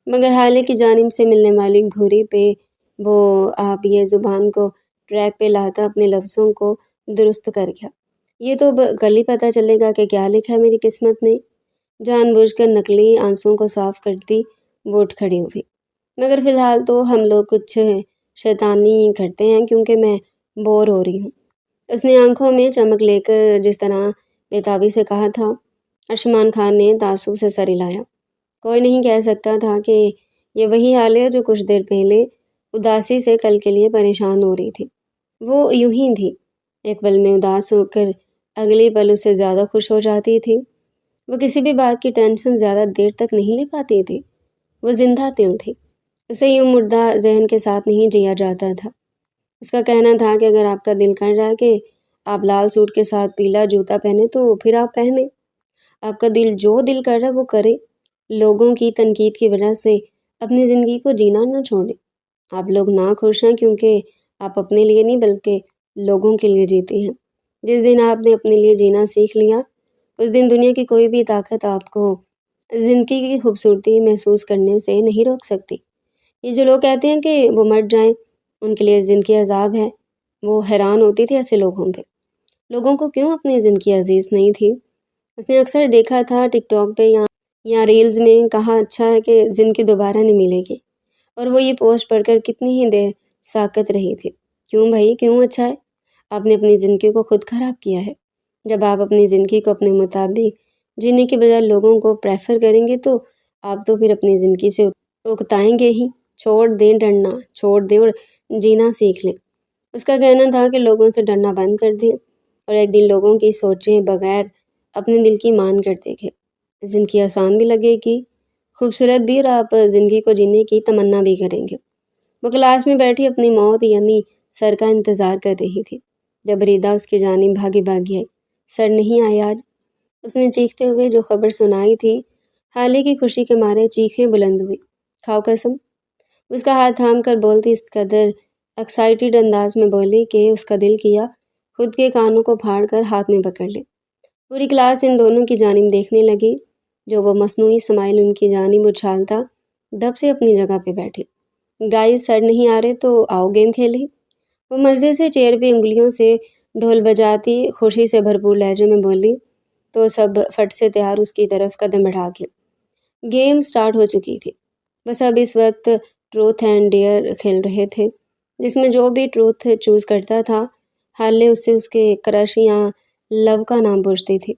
مگر حالے کی جانب سے ملنے والی گھوری پہ وہ آپ یہ زبان کو ٹریک پہ لاتا اپنے لفظوں کو درست کر گیا۔ یہ تو کل ہی پتہ چلے گا کہ کیا لکھا ہے میری قسمت میں۔ جان بوجھ کر نقلی آنسوؤں کو صاف کرتی وہ اٹھ کھڑی ہوئی۔ مگر فی الحال تو ہم لوگ کچھ شیطانی کرتے ہیں، کیونکہ میں بور ہو رہی ہوں۔ اس نے آنکھوں میں چمک لے کر جس طرح بےتابی سے کہا تھا۔ ارشمان خان نے تعصب سے سر ہلایا۔ کوئی نہیں کہہ سکتا تھا کہ یہ وہی حال ہے جو کچھ دیر پہلے اداسی سے کل کے لیے پریشان ہو رہی تھی۔ وہ یوں ہی تھی، ایک پل میں اداس ہو کر اگلے پل اس سے زیادہ خوش ہو جاتی تھی۔ وہ کسی بھی بات کی ٹینشن زیادہ دیر تک نہیں لے پاتی تھی۔ وہ زندہ دل تھی، اسے یوں مردہ ذہن کے ساتھ نہیں جیا جاتا تھا۔ اس کا کہنا تھا کہ اگر آپ کا دل کر رہا ہے کہ آپ لال سوٹ کے ساتھ پیلا جوتا پہنے تو پھر آپ پہنیں۔ آپ کا دل جو دل کر رہا ہے وہ کرے۔ لوگوں کی تنقید کی وجہ سے اپنی زندگی کو جینا نہ چھوڑیں۔ آپ لوگ ناخوش ہیں کیونکہ آپ اپنے لیے نہیں بلکہ لوگوں کے لیے جیتے ہیں۔ جس دن آپ نے اپنے لیے جینا سیکھ لیا، اس دن دنیا کی کوئی بھی طاقت آپ کو زندگی کی خوبصورتی محسوس کرنے سے نہیں روک سکتی۔ یہ جو لوگ کہتے ہیں کہ وہ مر جائیں، ان کے لیے زندگی عذاب ہے، وہ حیران ہوتی تھی ایسے لوگوں پہ، لوگوں کو کیوں اپنی زندگی عزیز نہیں تھی۔ اس نے اکثر دیکھا تھا ٹک ٹاک پہ یا ریلز میں، کہا اچھا ہے کہ زندگی دوبارہ نہیں ملے گی، اور وہ یہ پوسٹ پڑھ کر کتنی ہی دیر ساکت رہی تھی۔ کیوں بھائی، کیوں اچھا ہے؟ آپ نے اپنی زندگی کو خود خراب کیا ہے۔ جب آپ اپنی زندگی کو اپنے مطابق جینے کے بجائے لوگوں کو پریفر کریں گے تو آپ تو پھر اپنی زندگی سے اکتائیں گے ہی۔ چھوڑ دیں ڈرنا، چھوڑ دیں اور جینا سیکھ لیں۔ اس کا کہنا تھا کہ لوگوں سے ڈرنا بند کر دیں اور ایک دن لوگوں کی سوچیں بغیر اپنے دل کی مان کر دیکھیں۔ زندگی آسان بھی لگے گی، خوبصورت بھی، اور آپ زندگی کو جینے کی تمنا بھی کریں گے۔ وہ کلاس میں بیٹھی اپنی موت یعنی سر کا انتظار کر رہی تھی جب ریدا اس کی جانب بھاگی بھاگی آئی۔ سر نہیں آیا آج؟ اس نے چیختے ہوئے جو خبر سنائی تھی، حالے کی خوشی کے مارے چیخیں بلند ہوئی۔ کھاؤ قسم، اس کا ہاتھ تھام کر بولتی اس قدر ایکسائٹیڈ انداز میں بولی کہ اس کا دل کیا خود کے کانوں کو پھاڑ کر ہاتھ میں پکڑ لے۔ پوری کلاس ان دونوں کی جانب دیکھنے لگی، جو وہ مصنوعی سمائل ان کی جانب اچھالتا دب سے اپنی جگہ پہ بیٹھے۔ گائز، سر نہیں آ رہے تو آؤ گیم کھیلیں۔ وہ مزے سے چیئر پہ انگلیوں سے ڈھول بجاتی خوشی سے بھرپور لہجے میں بولی تو سب فٹ سے تیار اس کی طرف قدم بڑھا کے۔ گیم سٹارٹ ہو چکی تھی، بس اب اس وقت ٹروتھ اینڈ ڈیئر کھیل رہے تھے، جس میں جو بھی ٹروتھ چوز کرتا تھا حالے اس سے اس کے کرش یا لو کا نام پوچھتی تھی،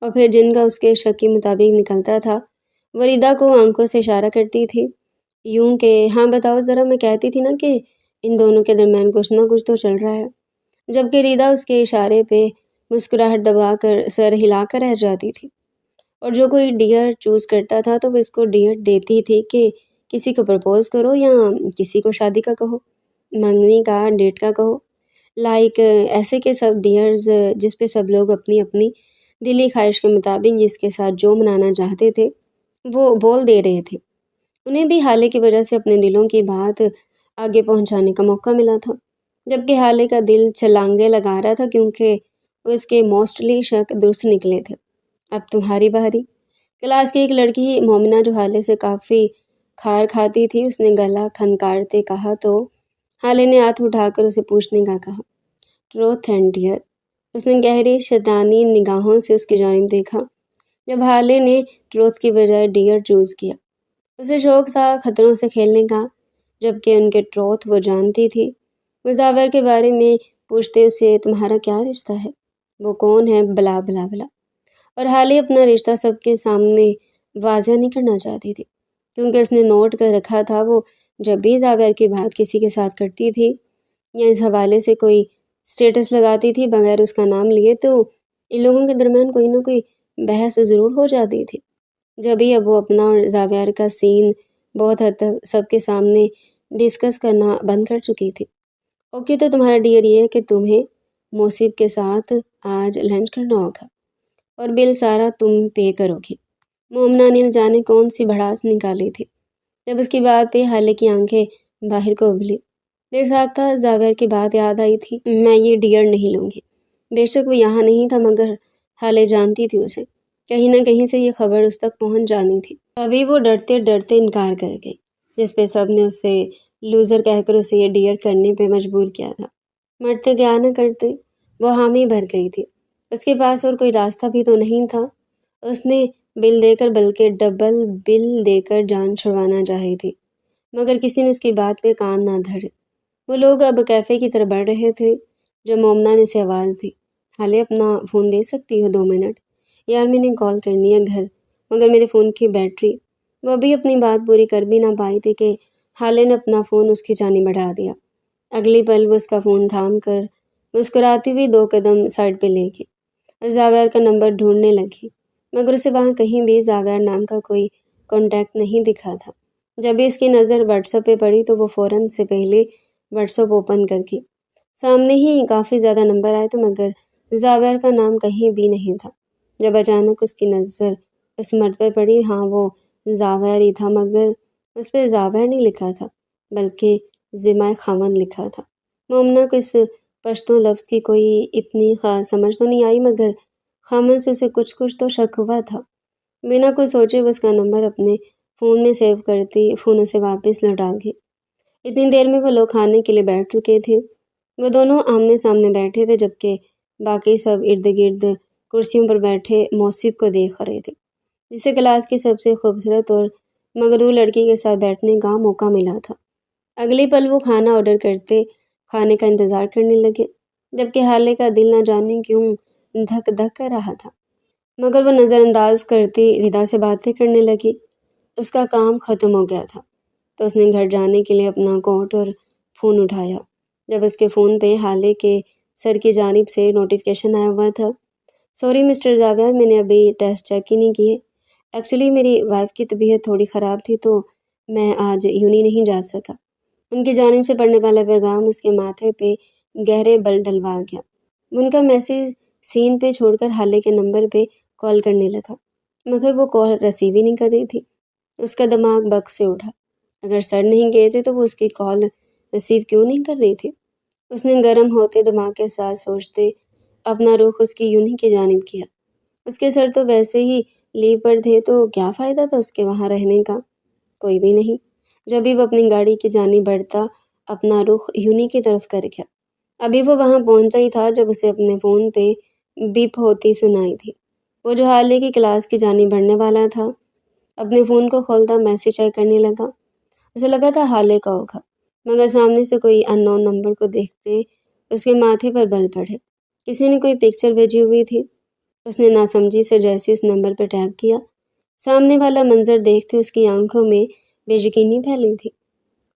اور پھر جن کا اس کے شک کے مطابق نکلتا تھا وریدا کو آنکھوں سے اشارہ کرتی تھی، یوں کہ ہاں بتاؤ ذرا، میں کہتی تھی نا کہ ان دونوں کے درمیان کچھ نہ کچھ تو چل رہا ہے، جبکہ ریدا اس کے اشارے پہ مسکراہٹ دبا کر سر ہلا کر رہ جاتی تھی۔ اور جو کوئی ڈیئر چوز کرتا تھا تو وہ اس کو ڈیئر دیتی تھی کہ کسی کو پرپوز کرو یا کسی کو شادی کا کہو، منگنی کا، ڈیٹ کا کہو، لائک ایسے کہ سب ڈیئرز جس پہ سب لوگ اپنی اپنی دلی خواہش کے مطابق جس کے ساتھ جو منانا چاہتے تھے وہ بول دے رہے تھے۔ انہیں بھی حالے کی وجہ سے اپنے دلوں کی بات آگے پہنچانے کا موقع ملا تھا، جبکہ حالے کا دل چھلانگے لگا رہا تھا کیونکہ اس کے موسٹلی شک درست نکلے تھے۔ اب تمہاری باری۔ کلاس کی ایک لڑکی مومنہ جو حالے سے کافی کھار کھاتی تھی، اس نے گلا کھنکارتے کہا تو حالے نے ہاتھ اٹھا کر اسے پوچھنے کا کہا۔ Truth and dear. اس نے گہری شیطانی نگاہوں سے اس کی جانب دیکھا جب حالے نے ٹروتھ کی بجائے ڈیئر چوز کیا۔ اسے شوق تھا خطروں سے کھیلنے کا، جبکہ ان کے ٹروتھ وہ جانتی تھی۔ مزاور کے بارے میں پوچھتے اسے تمہارا کیا رشتہ ہے، وہ کون ہے، بلا بلا بلا، اور حالے اپنا رشتہ سب کے سامنے واضح نہیں کرنا چاہتی تھی کیونکہ اس نے نوٹ کر رکھا تھا وہ جب بھی زاور کی بات کسی کے ساتھ کرتی تھی یا اس حوالے سے کوئی سٹیٹس لگاتی تھی بغیر اس کا نام لیے تو ان لوگوں کے درمیان کوئی نہ کوئی بحث ضرور ہو جاتی تھی۔ جب ہی اب وہ اپنا اور زاویار کا سین بہت حد تک سب کے سامنے ڈسکس کرنا بند کر چکی تھی۔ اوکے، تو تمہارا ڈیئر یہ ہے کہ تمہیں موصف کے ساتھ آج لنچ کرنا ہوگا اور بل سارا تم پے کرو گی۔ مومنہ نے نہ جانے کون سی بھڑاس نکالی تھی جب اس کی بات پہ حالے کی آنکھیں باہر کو ابلی۔ بے ساختہ زاویر کی بات یاد آئی تھی، میں یہ ڈیئر نہیں لوں گی۔ بے شک وہ یہاں نہیں تھا مگر حالے جانتی تھی اسے، کہیں نہ کہیں سے یہ خبر اس تک پہنچ جانی تھی۔ ابھی وہ ڈرتے ڈرتے انکار کر گئی، جس پہ سب نے اسے لوزر کہہ کر اسے یہ ڈیئر کرنے پہ مجبور کیا تھا۔ مرتے کیا نہ کرتے، وہ حامی بھر گئی تھی۔ اس کے پاس اور کوئی راستہ بھی تو نہیں تھا۔ اس نے بل دے کر بلکہ ڈبل بل دے کر جان چھڑوانا چاہی تھی مگر کسی نے اس کی بات پہ کان نہ دھرے۔ وہ لوگ اب کیفے کی طرف بڑھ رہے تھے جب مومنہ نے اسے آواز دی، حالے اپنا فون دے سکتی ہو 2 منٹ؟ یار میں نے کال کرنی ہے گھر، مگر میرے فون کی بیٹری۔ وہ ابھی اپنی بات پوری کر بھی نہ پائی تھی کہ حالے نے اپنا فون اس کی جانب بڑھا دیا۔ اگلی پل وہ اس کا فون تھام کر مسکراتی ہوئی 2 قدم سائڈ پہ لے گئی اور زاویر کا نمبر ڈھونڈنے لگی مگر اسے وہاں کہیں بھی زاویر نام کا کوئی کانٹیکٹ نہیں دکھا تھا۔ جب بھی اس کی نظر واٹس ایپ پہ پڑی تو وہ فوراً سے پہلے واٹس ایپ اوپن کر کے سامنے ہی کافی زیادہ نمبر آئے تھے مگر زاویر کا نام کہیں بھی نہیں تھا۔ جب اچانک اس کی نظر اس مرد پہ پڑی، ہاں وہ زاویر ہی تھا مگر اس پہ زاویر نہیں لکھا تھا بلکہ ذمہ خاوند لکھا تھا۔ مومنہ کو اس پشتو لفظ کی کوئی اتنی خاص سمجھ تو نہیں آئی مگر خاوند سے اسے کچھ تو شک ہوا تھا۔ بنا کچھ سوچے وہ اس کا نمبر اپنے فون میں سیو کرتی فون اسے واپس لوٹا گئی۔ اتنی دیر میں وہ لوگ کھانے کے لیے بیٹھ چکے تھے۔ وہ دونوں آمنے سامنے بیٹھے تھے، جبکہ باقی سب ارد گرد کرسیوں پر بیٹھے موصف کو دیکھ رہے تھے، جسے کلاس کی سب سے خوبصورت اور مغرور لڑکی کے ساتھ بیٹھنے کا موقع ملا تھا۔ اگلے پل وہ کھانا آرڈر کرتے کھانے کا انتظار کرنے لگے، جبکہ حالے کا دل نہ جانے کیوں دھک دھک کر رہا تھا، مگر وہ نظر انداز کرتی ردا سے باتیں کرنے لگی۔ اس کا کام ختم ہو گیا تھا تو اس نے گھر جانے کے لیے اپنا کوٹ اور فون اٹھایا، جب اس کے فون پہ حالے کے سر کی جانب سے نوٹیفیکیشن آیا ہوا تھا۔ سوری مسٹر زاویہ، میں نے ابھی ٹیسٹ چیک ہی نہیں کیے۔ ایکچولی میری وائف کی طبیعت تھوڑی خراب تھی تو میں آج یونی نہیں جا سکا۔ ان کی جانب سے پڑھنے والا پیغام اس کے ماتھے پہ گہرے بل ڈلوا گیا۔ وہ ان کا میسیج سین پہ چھوڑ کر حالے کے نمبر پہ کال کرنے لگا، مگر وہ کال ریسیو ہی نہیں کر رہی تھی۔ اس کا دماغ بگ سے اٹھا۔ اگر سر نہیں گئے تھے تو وہ اس کی کال ریسیو کیوں نہیں کر رہی تھی؟ اس نے گرم ہوتے دماغ کے ساتھ سوچتے اپنا رخ اس کی یونی کی جانب کیا۔ اس کے سر تو ویسے ہی لیو پر تھے تو کیا فائدہ تھا اس کے وہاں رہنے کا؟ کوئی بھی نہیں۔ جب بھی وہ اپنی گاڑی کی جانب بڑھتا اپنا رخ یونی کی طرف کر گیا۔ ابھی وہ وہاں پہنچا ہی تھا جب اسے اپنے فون پہ بیپ ہوتی سنائی تھی۔ وہ جو حالے کی کلاس کی جانب بڑھنے والا تھا، اپنے فون کو کھولتا میسیج چیک کرنے لگا۔ اسے لگا تھا حالے کا ہوگا، مگر سامنے سے کوئی ان نون نمبر کو دیکھتے اس کے ماتھے پر بل پڑے۔ کسی نے کوئی پکچر بھیجی ہوئی تھی۔ اس نے ناسمجھی سے جیسے اس نمبر پر ٹیپ کیا، سامنے والا منظر دیکھتے اس کی آنکھوں میں بے یقینی پھیلی تھی۔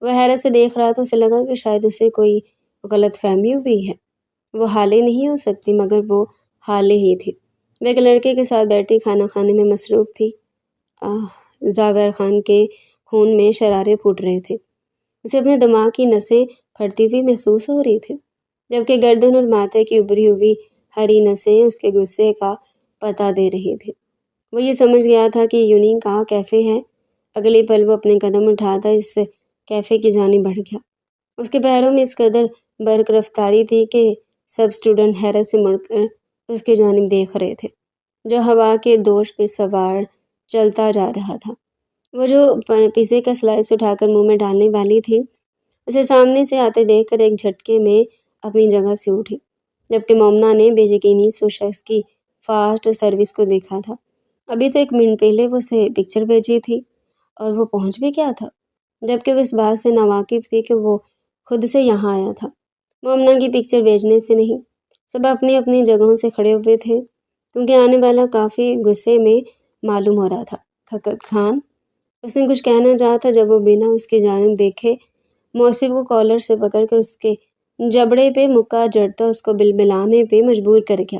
وہ حیرت سے دیکھ رہا تھا، اسے لگا کہ شاید اسے کوئی غلط فہمی ہوئی ہے۔ وہ حالے نہیں ہو سکتی، مگر وہ حالے ہی تھی۔ وہ ایک لڑکے کے ساتھ بیٹھی کھانا کھانے میں مصروف تھی۔ زاویہ خان کے خون میں شرارے پھوٹ رہے تھے۔ اسے اپنے دماغ کی نسیں پھٹتی ہوئی محسوس ہو رہی تھی، جبکہ گردن اور ماتھے کی ابری ہوئی ہری نسیں اس کے غصے کا پتہ دے رہی تھی۔ وہ یہ سمجھ گیا تھا کہ یونی کا کیفے ہے۔ اگلے پل وہ اپنے قدم اٹھاتا اس کیفے کی جانب بڑھ گیا۔ اس کے پیروں میں اس قدر برق رفتاری تھی کہ سب اسٹوڈنٹ حیرت سے مڑ کر اس کی جانب دیکھ رہے تھے، جو ہوا کے دوش پہ سوار چلتا جا رہا تھا۔ وہ جو پیزے کا سلائس اٹھا کر منہ میں ڈالنے والی تھی، اسے سامنے سے آتے دیکھ کر ایک جھٹکے میں اپنی جگہ سے اٹھی، جبکہ مومنہ نے بے یقینی سے اس شخص کی فاسٹ سروس کو دیکھا تھا۔ ابھی تو 1 منٹ پہلے وہ اسے پکچر بھیجی تھی اور وہ پہنچ بھی کیا تھا، جبکہ وہ اس بات سے ناواقف تھی کہ وہ خود سے یہاں آیا تھا، مومنہ کی پکچر بھیجنے سے نہیں۔ سب اپنی اپنی جگہوں سے کھڑے ہوئے تھے، کیونکہ آنے والا کافی غصے میں معلوم ہو رہا تھا۔ خان، اس نے کچھ کہنا چاہا تھا جب وہ بنا اس کی جانب دیکھے موصف کو کالر سے پکڑ کر اس کے جبڑے پہ مکہ جڑتا اس کو بلبلانے پہ مجبور کر گیا،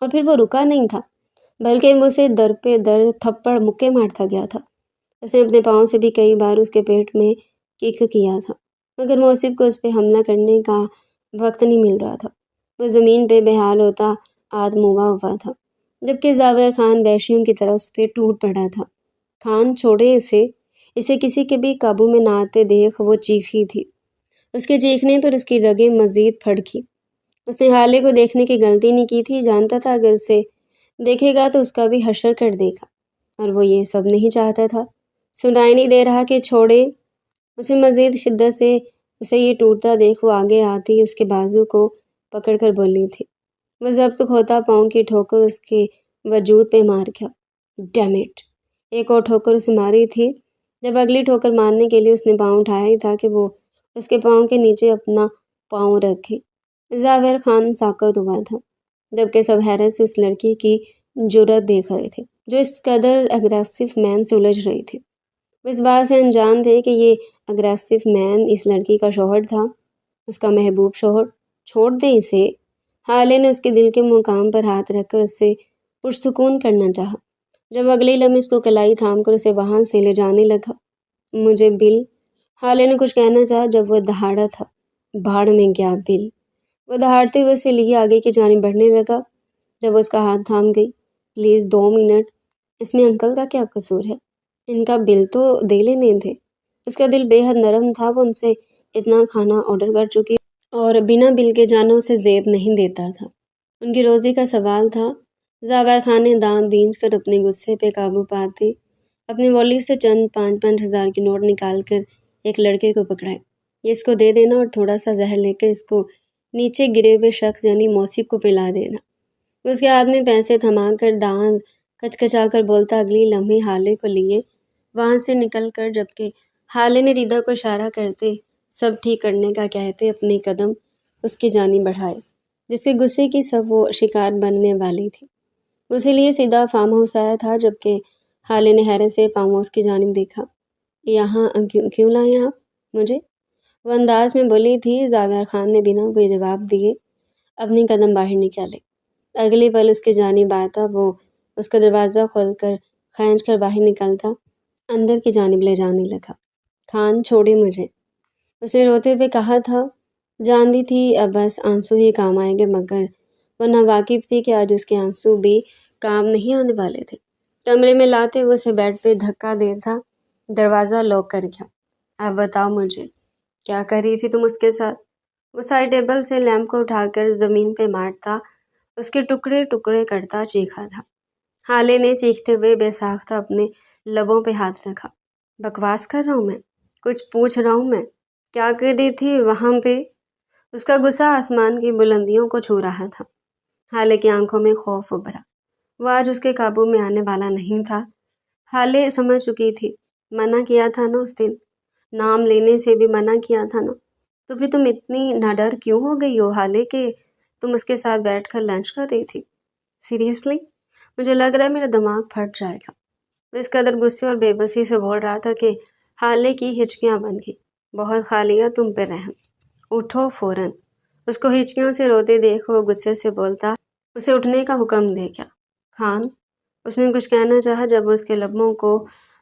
اور پھر وہ رکا نہیں تھا بلکہ وہ اسے در پہ در تھپڑ مکے مارتا گیا تھا۔ اس نے اپنے پاؤں سے بھی کئی بار اس کے پیٹ میں کک کیا تھا، مگر موصف کو اس پہ حملہ کرنے کا وقت نہیں مل رہا تھا۔ وہ زمین پہ بے حال ہوتا آدموا ہوا تھا، جبکہ زاویہ خان وحشیوں کی طرح اس پہ ٹوٹ پڑا تھا۔ خان، چھوڑے اسے کسی کے بھی قابو میں نہ آتے دیکھ وہ چیخی تھی۔ اس کے چیخنے پر اس کی رگیں مزید پھڑکی۔ اس نے حالے کو دیکھنے کی غلطی نہیں کی تھی، جانتا تھا اگر اسے دیکھے گا تو اس کا بھی حشر کر دے گا، اور وہ یہ سب نہیں چاہتا تھا۔ سنائی نہیں دے رہا کہ چھوڑے؟ اسے مزید شدت سے اسے یہ ٹوٹتا دیکھ وہ آگے آتی اس کے بازو کو پکڑ کر بولی تھی۔ وہ ضبط کھوتا پاؤں کی ٹھوکر اس کے وجود پہ مار گیا۔ Damn it! ایک اور ٹھوکر اسے ماری تھی۔ جب اگلی ٹھوکر مارنے کے لیے اس نے پاؤں اٹھایا ہی تھا کہ وہ اس کے پاؤں کے نیچے اپنا پاؤں رکھے۔ زاویہ خان ساکت ہوا تھا، جبکہ سب حیرت سے اس لڑکی کی جرأت دیکھ رہے تھے جو اس قدر اگریسو مین سے الجھ رہی تھی۔ وہ اس بات سے انجان تھے کہ یہ اگریسو مین اس لڑکی کا شوہر تھا، اس کا محبوب شوہر۔ چھوڑ دیں اسے۔ حالے نے اس کے دل کے مقام پر ہاتھ رکھ کر اسے پرسکون کرنا چاہا، جب اگلے لمحے اس کو کلائی تھام کر اسے وہاں سے لے جانے لگا۔ مجھے بل، حالے نے کچھ کہنا چاہا جب وہ دہاڑا تھا۔ بھاڑ میں گیا بل! وہ دہاڑتے ہوئے اسے لیے آگے کی جانب بڑھنے لگا، جب وہ اس کا ہاتھ تھام گئی۔ پلیز 2 منٹ، اس میں انکل کا کیا قصور ہے؟ ان کا بل تو دے لینے تھے۔ اس کا دل بے حد نرم تھا، وہ ان سے اتنا کھانا آرڈر کر چکی اور بنا بل کے جانا اسے زیب نہیں دیتا تھا۔ ان کی روزی کا سوال تھا۔ زاویہ خان نے دانت بھینج کر اپنے غصے پہ قابو پاتے اپنے والیٹ سے چند 5 ہزار کے نوٹ نکال کر ایک لڑکے کو پکڑائے۔ یہ اس کو دے دینا اور تھوڑا سا زہر لے کر اس کو نیچے گرے ہوئے شخص یعنی موصف کو پلا دینا۔ اس کے ہاتھ میں پیسے تھما کر دانت کچکچا کر بولتا اگلی لمحے حالے کو لیے وہاں سے نکل کر، جبکہ حالے نے ریدا کو اشارہ کرتے سب ٹھیک کرنے کا کہتے اپنے قدم اس کی جانب بڑھائے، جس کے غصے کی سب وہ شکار بننے والی تھی۔ اسی لیے سیدھا فارم ہاؤس آیا تھا، جبکہ حالے نے حیرت سے فارم ہاؤس کی جانب دیکھا۔ یہاں کیوں لائے آپ مجھے؟ وہ انداز میں بولی تھی۔ زاور خان نے بنا کوئی جواب دیے اپنی قدم باہر نکالے۔ اگلے پل اس کی جانب آتا وہ اس کا دروازہ کھول کر کھینچ کر باہر نکلتا اندر کی جانب لے جانے لگا۔ خان چھوڑے مجھے، اسے روتے ہوئے کہا تھا۔ جانتی تھی اب بس آنسو ہی کام آئیں گے، مگر وہ ناواقف تھی کہ آج اس کے آنسو بھی کام نہیں آنے والے تھے۔ کمرے میں لاتے وہ اسے بیڈ پہ دھکا دیتا دروازہ لاک کر گیا۔ اب بتاؤ مجھے، کیا کر رہی تھی تم اس کے ساتھ؟ وہ سائڈ ٹیبل سے لیمپ کو اٹھا کر زمین پہ مارتا اس کے ٹکڑے ٹکڑے کرتا چیخا تھا۔ حالے نے چیختے ہوئے بے ساختہ اپنے لبوں پہ ہاتھ رکھا۔ بکواس کر رہا ہوں میں، کچھ پوچھ رہا ہوں میں، کیا کر رہی تھی وہاں پہ؟ اس کا غصہ آسمان کی بلندیوں کو چھو رہا تھا۔ حالے کی آنکھوں میں خوف ابھرا، وہ آج اس کے قابو میں آنے والا نہیں تھا۔ حالے سمجھ چکی تھی، منع کیا تھا نا اس دن، نام لینے سے بھی منع کیا تھا نا، تو پھر تم اتنی نڈر کیوں ہو گئی ہو حالے کہ تم اس کے ساتھ بیٹھ کر لنچ کر رہی تھی؟ سیریسلی مجھے لگ رہا ہے میرا دماغ پھٹ جائے گا۔ وہ اس قدر غصے اور بے بسی سے بول رہا تھا کہ حالے کی ہچکیاں بن گئی۔ بہت کھا لیا تم پہ رحم، اٹھو فوراً۔ اس کو ہچکیوں سے روتے دیکھ وہ غصے سے بولتا اسے اٹھنے کا حکم دے گیا۔ خان، اس نے کچھ کہنا چاہا جب اس کے لبوں کو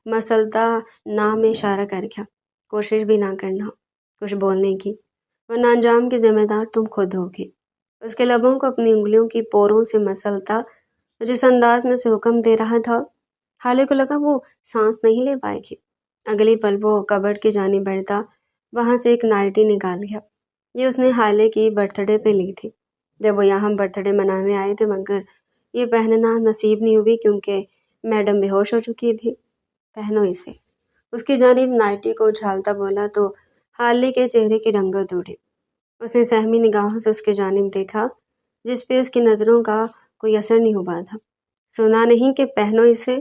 مسلتا نام میں اشارہ کر گیا۔ کوشش بھی نہ کرنا کچھ بولنے کی، ورنہ انجام کی ذمہ دار تم خود ہوگی۔ اس کے لبوں کو اپنی انگلیوں کی پوروں سے مسلتا جس انداز میں سے حکم دے رہا تھا، حالے کو لگا وہ سانس نہیں لے پائے گی۔ اگلی پل وہ کبرڈ کی جانب بڑھتا وہاں سے ایک نائٹی نکال گیا۔ یہ اس نے حالے کی برتھ ڈے پہ لی تھی جب وہ یہاں برتھ ڈے منانے آئے تھے، مگر یہ پہننا نصیب نہیں ہوئی کیونکہ میڈم بے ہوش ہو چکی تھی۔ پہنو اسے، اس کی جانب نائٹی کو اچھالتا بولا تو حالے کے چہرے کی رنگت اڑی۔ اس نے سہمی نگاہوں سے اس کی جانب دیکھا جس پہ اس کی نظروں کا کوئی اثر نہیں ہوا تھا۔ سنا نہیں کہ پہنو اسے؟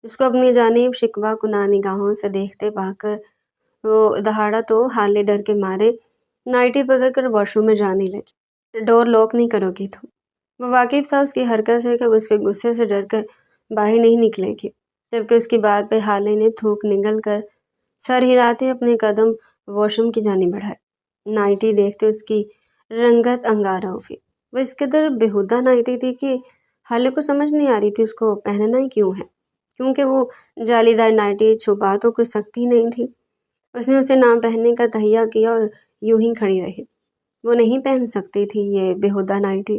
اس کو اپنی جانب شکوہ کناں نگاہوں سے دیکھتے پا کر وہ دہاڑا تو حالے ڈر کے مارے نائٹی پکڑ کر واش روم میں جانے لگی۔ ڈور لاک نہیں کرو گی تم؟ وہ واقف تھا اس کی حرکت سے کہ وہ اس کے غصے سے ڈر کر باہر نہیں نکلے گی، جبکہ اس کی بات پہ حالے نے تھوک نگل کر سر ہلاتے اپنے قدم واش روم کی جانب بڑھائے۔ نائٹی دیکھتے اس کی رنگت انگارہ ہوئی۔ وہ اس قدر بےہودہ نائٹی تھی کہ حالے کو سمجھ نہیں آ رہی تھی اس کو پہننا ہی کیوں ہے، کیونکہ وہ جالی دار نائٹی چھپا تو کوئی سکتی نہیں تھی۔ اس نے اسے نہ پہننے کا تہیہ کیا اور یوں ہی کھڑی رہی۔ وہ نہیں پہن سکتی تھی یہ بےہودہ نائٹی۔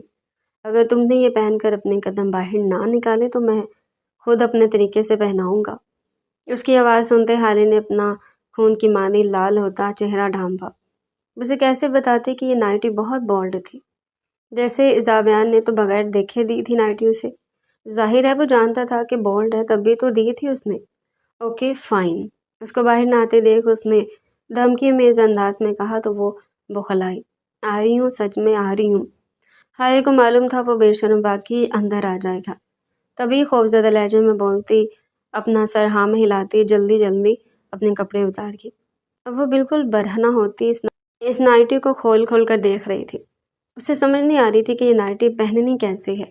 اگر تم نے یہ پہن کر اپنے قدم باہر نہ نکالے تو میں خود اپنے طریقے سے پہناؤں گا۔ اس کی آواز سنتے حالے نے اپنا خون کی مانند لال ہوتا چہرہ ڈھانپا۔ اسے کیسے بتاتے کہ یہ نائٹی بہت بولڈ تھی، جیسے زاویان نے تو بغیر دیکھے دی تھی نائٹی اسے۔ ظاہر ہے وہ جانتا تھا کہ بولڈ ہے، تب بھی تو دی تھی اس نے۔ اوکے فائن، اس کو باہر نہ آتے دیکھ اس نے دھمکی میز انداز میں کہا تو وہ بوکھلائی۔ آ رہی ہوں، سچ میں آ رہی ہوں۔ حالے کو معلوم تھا وہ بے شرم باقی اندر آ جائے گا، تبھی خوفزدہ لہجے میں بولتی اپنا سر ہاں میں ہلاتی جلدی جلدی اپنے کپڑے اتار گئی۔ اب وہ بالکل برہنہ ہوتی اس نائٹی کو کھول کھول کر دیکھ رہی تھی۔ اسے سمجھ نہیں آ رہی تھی کہ یہ نائٹی پہننی کیسے ہے۔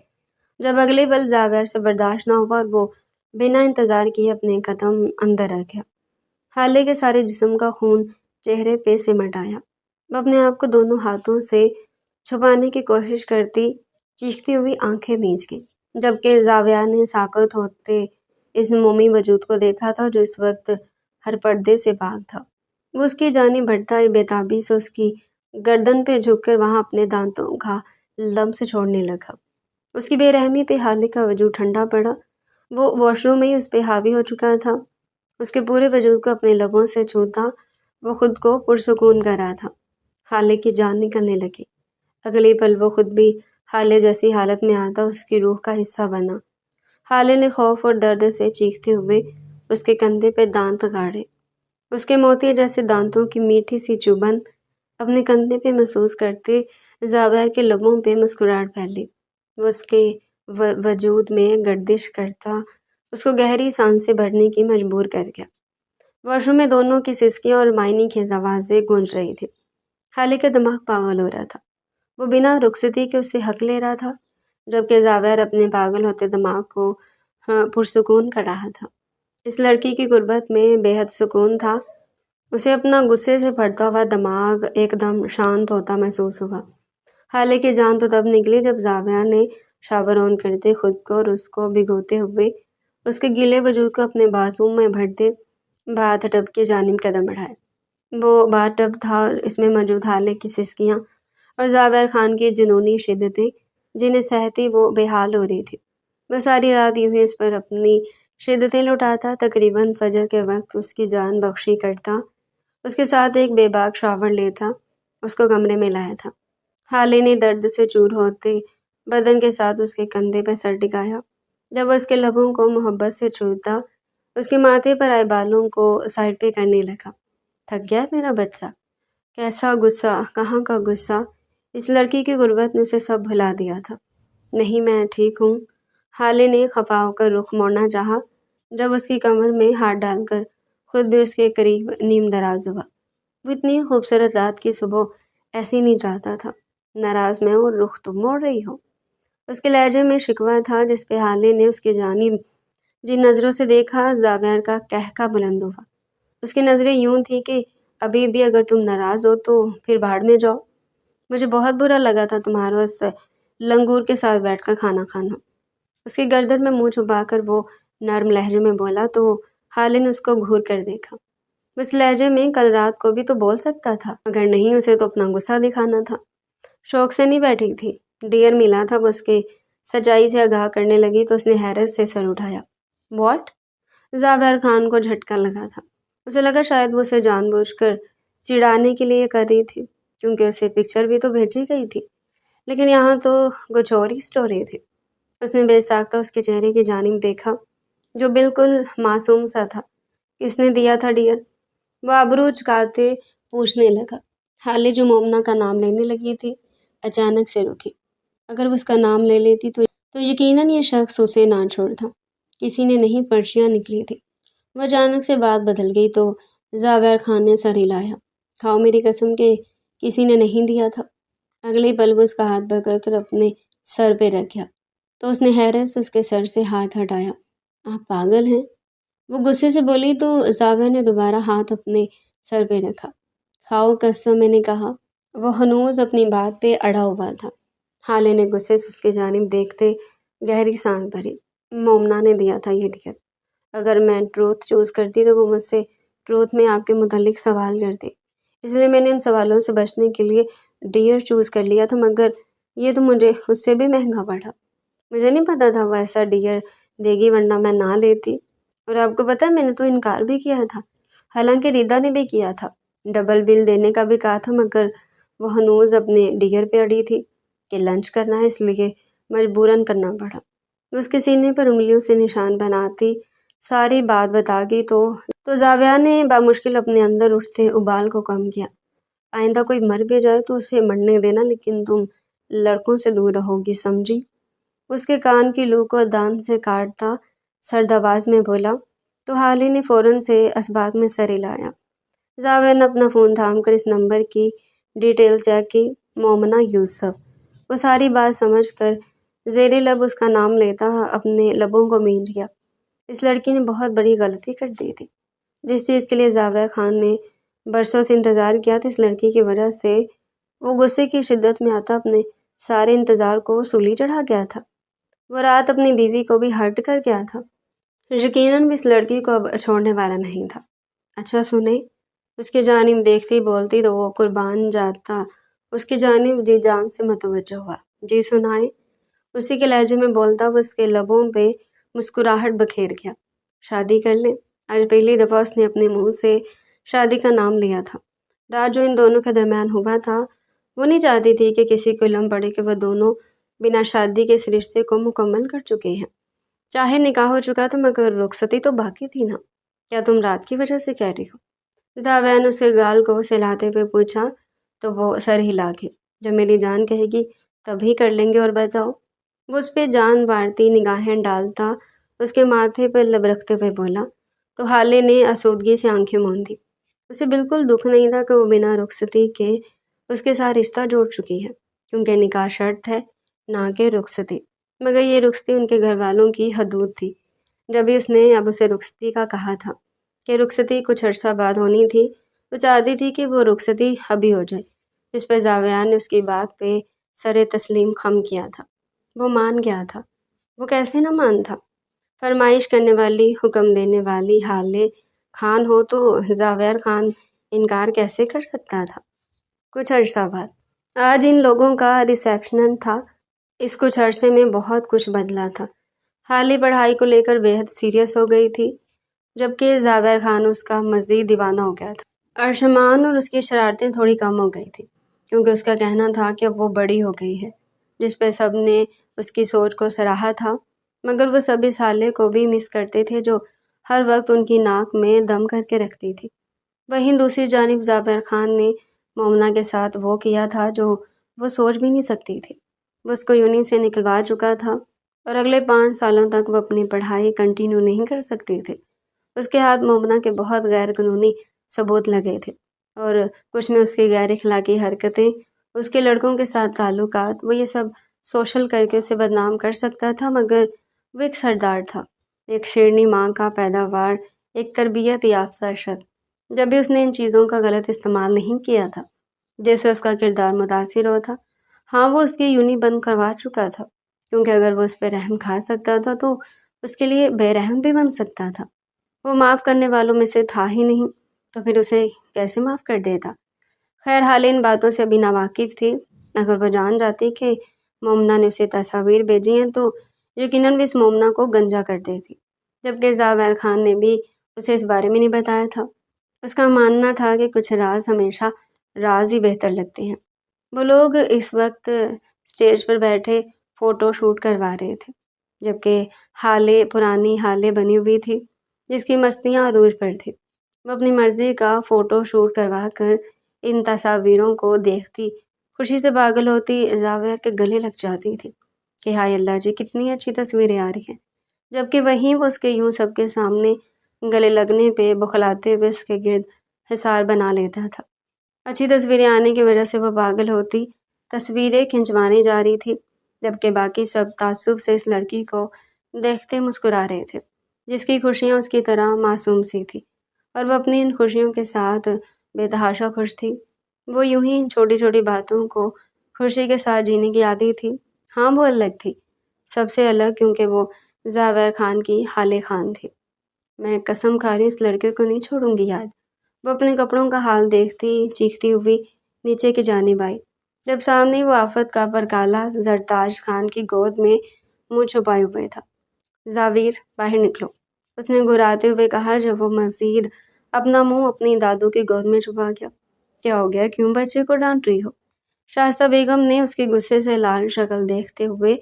جب اگلے پل زاویر سے برداشت نہ ہوا اور وہ بنا انتظار کیے اپنے قدم اندر رکھ گیا۔ حالے کے سارے جسم کا خون چہرے پہ سمٹ آیا۔ وہ اپنے آپ کو دونوں ہاتھوں سے چھپانے کی کوشش کرتی چیختی ہوئی آنکھیں میچ گئی، جبکہ زاویہ نے ساکت ہوتے اس مومی وجود کو دیکھا تھا جو اس وقت ہر پردے سے پاک تھا۔ وہ اس کی جانب بڑھتا بے تابی سے اس کی گردن پہ جھک کر وہاں اپنے دانتوں کا لمس چھوڑنے لگا۔ اس کی بے رحمی پہ حالے کا وجود ٹھنڈا پڑا۔ وہ واش روم میں ہی اس پہ حاوی ہو چکا تھا۔ اس کے پورے وجود کو اپنے لبوں سے چھوتا وہ خود کو پرسکون کر رہا تھا۔ حالے کی جان نکلنے لگی۔ اگلی پل وہ خود بھی حالے جیسی حالت میں آتا اس کی روح کا حصہ بنا۔ حالے نے خوف اور درد سے چیختے ہوئے اس کے کندھے پہ دانت گاڑے۔ اس کے موتی جیسے دانتوں کی میٹھی سی چبھن اپنے کندھے پہ محسوس کرتے زابیر کے لبوں پہ مسکراہٹ پھیلی، وہ اس کے وجود میں گردش کرتا اس کو گہری سانسیں بھرنے کی مجبور کر گیا۔ واش روم میں دونوں کی سسکیاں اور معنی خیز آوازیں گونج رہی تھی۔ خالد کا دماغ پاگل ہو رہا تھا، وہ بنا رخصتی کے اسے حق لے رہا تھا، جبکہ زابیر اپنے پاگل ہوتے دماغ کو پرسکون کر رہا تھا۔ اس لڑکی کی غربت میں بے حد سکون تھا۔ اسے اپنا غصے سے بھرتا ہوا دماغ ایک دم شانت ہوتا محسوس ہوا۔ خالد کی جان تو تب نکلی جب زابیر نے شاور آن کرتے خود کو اور اس کو بھگوتے ہوئے اس کے گیلے وجود کو اپنے بازو میں بھرتے باتھ ٹب کی جانب قدم بڑھائے۔ وہ باتھ ٹب تھا اور اس میں موجود خالد کی سسکیاں اور زابیر خان کی جنونی شدتیں جنہیں سہتی وہ بے حال ہو رہی تھی۔ وہ ساری رات یوں ہی اس پر اپنی شدتیں لٹاتا، تقریباً فجر کے وقت اس کی جان بخشی کرتا، اس کے ساتھ ایک بے باک شاور لیتا، اس کو کمرے میں لایا تھا۔ خالد نے درد سے چور ہوتے بدن کے ساتھ اس کے کندھے پہ سر ٹکایا، جب وہ اس کے لبوں کو محبت سے چھوتا، اس کے ماتھے پر آئے بالوں کو سائڈ پہ کرنے لگا۔ تھک گیا میرا بچہ؟ کیسا غصہ، کہاں کا غصہ؟ اس لڑکی کی غربت نے اسے سب بھلا دیا تھا۔ نہیں، میں ٹھیک ہوں۔ خالد نے خفا ہو کر رخ موڑنا چاہا، جب اس کی کمر میں ہاتھ ڈال کر خود بھی اس کے قریب نیم دراز ہوا۔ وہ اتنی خوبصورت رات کی صبح ایسی نہیں چاہتا تھا۔ ناراض میں ہوں، رخ تم موڑ رہی ہو؟ اس کے لہجے میں شکوہ تھا، جس پہ خالد نے اس کی جانب جن نظروں سے دیکھا، زابیر کا قہقہ بلند ہوا۔ اس کی نظریں یوں تھی کہ ابھی بھی اگر تم ناراض ہو تو پھر بھاڑ میں جاؤ۔ مجھے بہت برا لگا تھا تمہارا اس لنگور کے ساتھ بیٹھ کر کھانا کھانا۔ اس کی گردن میں منہ چھپا کر وہ نرم لہجے میں بولا تو خالد نے اس کو گھور کر دیکھا۔ اس لہجے میں کل رات کو بھی تو بول سکتا تھا، اگر نہیں اسے تو اپنا غصہ دکھانا تھا۔ شوق سے نہیں بیٹھی تھی، ڈیئر ملا تھا، وہ اس کے سچائی سے آگاہ کرنے لگی تو اس نے حیرت سے سر اٹھایا۔ واٹ؟ زابیر خان کو جھٹکا لگا تھا۔ اسے لگا شاید وہ اسے جان بوجھ کر چڑھانے کے لیے کر رہی تھی، کیونکہ اسے پکچر بھی تو بھیجی گئی تھی، لیکن یہاں تو کچھ اور ہی اسٹوری تھی۔ اس نے بے ساختہ اس کے چہرے کی جانب دیکھا جو بالکل معصوم سا تھا۔ کس نے دیا تھا ڈیئر؟ وہ ابرو چکاتے پوچھنے لگا۔ خالد جو مومنہ کا نام لینے لگی تھی اچانک سے رکی۔ اگر وہ اس کا نام لے لیتی تو یقیناً یہ شخص اسے نہ چھوڑتا۔ کسی نے نہیں، پرچیاں نکلی تھی۔ وہ اچانک سے بات بدل گئی تو زابیر خان نے سر ہلایا۔ کھاؤ میری قسم کہ کسی نے نہیں دیا تھا۔ اگلے پل وہ اس کا ہاتھ پکڑ کر اپنے سر پہ رکھا تو اس نے حیرت سے اس کے سر سے ہاتھ ہٹایا۔ آپ پاگل ہیں؟ وہ غصے سے بولی تو زابیر نے دوبارہ ہاتھ اپنے سر پہ رکھا۔ کھاؤ قسم، میں نے کہا۔ وہ ہنوز اپنی بات پہ اڑا ہوا تھا۔ خالد نے غصے سے اس کی جانب دیکھتے گہری سانس بھری۔ مومنہ نے دیا تھا یہ ڈیئر۔ اگر میں ٹروتھ چوز کرتی تو وہ مجھ سے ٹروتھ میں آپ کے متعلق سوال کرتے، اس لیے میں نے ان سوالوں سے بچنے کے لیے ڈیئر چوز کر لیا تھا، مگر یہ تو مجھے اس سے بھی مہنگا پڑا۔ مجھے نہیں پتا تھا وہ ایسا ڈیئر دے گی، ورنہ میں نہ لیتی۔ اور آپ کو پتا میں نے تو انکار بھی کیا تھا، حالانکہ ریدا نے بھی کیا تھا، ڈبل بل دینے کا بھی کہا تھا، مگر وہ ہنوز اپنے ڈیئر پہ اڑی تھی کہ لنچ کرنا ہے، اس لیے مجبوراً کرنا پڑا۔ اس کے سینے پر انگلیوں سے نشان بناتی ساری بات بتا گئی تو زاویہ نے بامشکل اپنے اندر اٹھتے ابال کو کم کیا۔ آئندہ کوئی مر بھی جائے تو اسے مرنے دینا، لیکن تم لڑکوں سے دور رہو گی، سمجھی؟ اس کے کان کی لو کو دان سے کاٹتا سرد آواز میں بولا تو خالد نے فوراً سے اس بات میں سر ہلایا۔ زاویہ نے اپنا فون تھام کر اس نمبر کی ڈیٹیل چیک کی، مومنہ یوسف۔ وہ ساری بات سمجھ کر زیر لب اس کا نام لیتا اپنے لبوں کو مینچ گیا۔ اس لڑکی نے بہت بڑی غلطی کر دی تھی۔ جس چیز کے لیے زابیر خان نے برسوں سے انتظار کیا تھا، اس لڑکی کی وجہ سے وہ غصے کی شدت میں آتا اپنے سارے انتظار کو سولی چڑھا گیا تھا۔ وہ رات اپنی بیوی کو بھی ہرٹ کر گیا تھا، یقیناً بھی اس لڑکی کو اب چھوڑنے والا نہیں تھا۔ اچھا سنیں، اس کی جانب دیکھتی بولتی تو وہ قربان جاتا اس کی جانب جی جان سے متوجہ ہوا۔ جی سنائیں، اسی کے لہجے میں بولتا وہ اس کے لبوں پہ مسکراہٹ بکھیر گیا۔ شادی کر لیں؟ آج پہلی دفعہ اس نے اپنے منہ سے شادی کا نام لیا تھا۔ رات جو ان دونوں کے درمیان ہوا تھا، وہ نہیں چاہتی تھی کہ کسی کو علم پڑے کہ وہ دونوں بنا شادی کے اس رشتے کو مکمل کر چکے ہیں۔ چاہے نکاح ہو چکا تھا، مگر رخصتی تو باقی تھی نا۔ کیا تم رات کی وجہ سے کہہ رہی ہو؟ زاویہ نے اس کے گال کو سہلاتے ہوئے پوچھا تو وہ سر ہلا کے جب میری جان کہے گی تبھی کر لیں گے، اور بتاؤ۔ وہ اس پہ جان مارتی نگاہیں ڈالتا اس کے ماتھے پر لب رکھتے ہوئے بولا۔ تو حالے نے آسودگی سے آنکھیں موند دی۔ اسے بالکل دکھ نہیں تھا کہ وہ بنا رخصتی کے اس کے ساتھ رشتہ جوڑ چکی ہے، کیونکہ نکاح شرط ہے، نہ کہ رخصتی۔ مگر یہ رخصتی ان کے گھر والوں کی حدود تھی۔ جب بھی اس نے اب اسے رخصتی کا کہا تھا کہ رخصتی کچھ عرصہ بعد ہونی تھی، تو چاہتی تھی کہ وہ رخصتی ابھی ہو جائے، جس پر زاویہ نے اس کی بات پہ سر تسلیم خم کیا تھا۔ وہ مان گیا تھا۔ وہ کیسے نہ مان تھا؟ فرمائش کرنے والی، حکم دینے والی حالے خان ہو تو زاویہ خان انکار کیسے کر سکتا تھا؟ کچھ عرصہ بعد آج ان لوگوں کا ریسیپشن تھا۔ اس کچھ عرصے میں بہت کچھ بدلا تھا۔ حالی پڑھائی کو لے کر بے حد سیریس ہو گئی تھی، جبکہ زاویہ خان اس کا مزید دیوانہ ہو گیا تھا۔ ارشمان اور اس کی شرارتیں تھوڑی کم ہو گئی تھی، کیونکہ اس کا کہنا تھا کہ اب وہ بڑی ہو گئی ہے، جس پہ سب نے اس کی سوچ کو سراہا تھا۔ مگر وہ سب اس حالے کو بھی مس کرتے تھے جو ہر وقت ان کی ناک میں دم کر کے رکھتی تھی۔ وہیں دوسری جانب زاویہ خان نے مومنہ کے ساتھ وہ کیا تھا جو وہ سوچ بھی نہیں سکتی تھی۔ وہ اس کو یونین سے نکلوا چکا تھا، اور اگلے 5 سالوں تک وہ اپنی پڑھائی کنٹینیو نہیں کر سکتی تھی۔ اس کے ہاتھ مومنہ کے بہت غیر قانونی ثبوت لگے تھے، اور کچھ میں اس کی غیر اخلاقی حرکتیں، اس کے لڑکوں کے ساتھ تعلقات، وہ یہ سب سوشل کر کے اسے بدنام کر سکتا تھا۔ مگر وہ ایک سردار تھا، ایک شیرنی ماں کا پیداوار، ایک تربیت یافتہ شخص۔ جب بھی اس نے ان چیزوں کا غلط استعمال نہیں کیا تھا جس سے اس کا کردار متاثر ہوا تھا، ہاں وہ اس کی یونی بند کروا چکا تھا، کیونکہ اگر وہ اس پہ رحم کھا سکتا تھا تو اس کے لیے بے رحم بھی بن سکتا تھا۔ وہ معاف کرنے والوں میں سے تھا ہی نہیں، تو پھر اسے کیسے معاف کر دیتا؟ خیر حال ان باتوں سے ابھی ناواقف تھی۔ اگر وہ جان جاتی کہ مومنہ نے اسے تصاویر بھیجی ہیں تو یقیناً وہ اس مومنہ کو گنجا کر دیتی، جبکہ زاویہ خان نے بھی اسے اس بارے میں نہیں بتایا تھا۔ اس کا ماننا تھا کہ کچھ راز ہمیشہ راز ہی بہتر لگتے ہیں۔ وہ لوگ اس وقت اسٹیج پر بیٹھے فوٹو شوٹ کروا رہے تھے، جبکہ حالے پرانی حالے بنی ہوئی تھی جس کی مستیاں عروج پر تھی۔ وہ اپنی مرضی کا فوٹو شوٹ کروا کر ان تصاویروں کو دیکھتی، خوشی سے پاگل ہوتی، زاویہ کے گلے لگ جاتی تھی کہ ہائے اللہ جی کتنی اچھی تصویریں آ رہی ہیں، جبکہ وہیں وہ اس کے یوں سب کے سامنے گلے لگنے پہ بخلاتے ہوئے اس کے گرد حصار بنا لیتا تھا۔ اچھی تصویریں آنے کی وجہ سے وہ پاگل ہوتی، تصویریں کھنچوانے جا رہی تھی، جبکہ باقی سب تعصب سے اس لڑکی کو دیکھتے مسکرا رہے تھے جس کی خوشیاں اس کی طرح معصوم سی تھی، اور وہ اپنی ان خوشیوں کے ساتھ بے تحاشا خوش تھی۔ وہ یوں ہی چھوٹی چھوٹی باتوں کو خوشی کے ساتھ جینے کی عادی تھی۔ ہاں وہ الگ تھی، سب سے الگ، کیونکہ وہ زاویہ خان کی حالے خان تھی۔ میں قسم کھا رہی ہوں اس لڑکے کو نہیں چھوڑوں گی آج۔ وہ اپنے کپڑوں کا حال دیکھتی چیختی ہوئی نیچے کی جانب آئی، جب سامنے وہ آفت کا پرکالا زرتاج خان کی گود میں منہ چھپائے ہوئے تھا۔ زاویر باہر نکلو، اس نے گھراتے ہوئے کہا جب وہ مزید اپنا منہ اپنی دادو کی گود میں چھپا گیا۔ کیا ہو گیا؟ کیوں بچے کو ڈانٹ رہی ہو؟ شائستہ بیگم نے اس کی غصے سے لال شکل دیکھتے ہوئے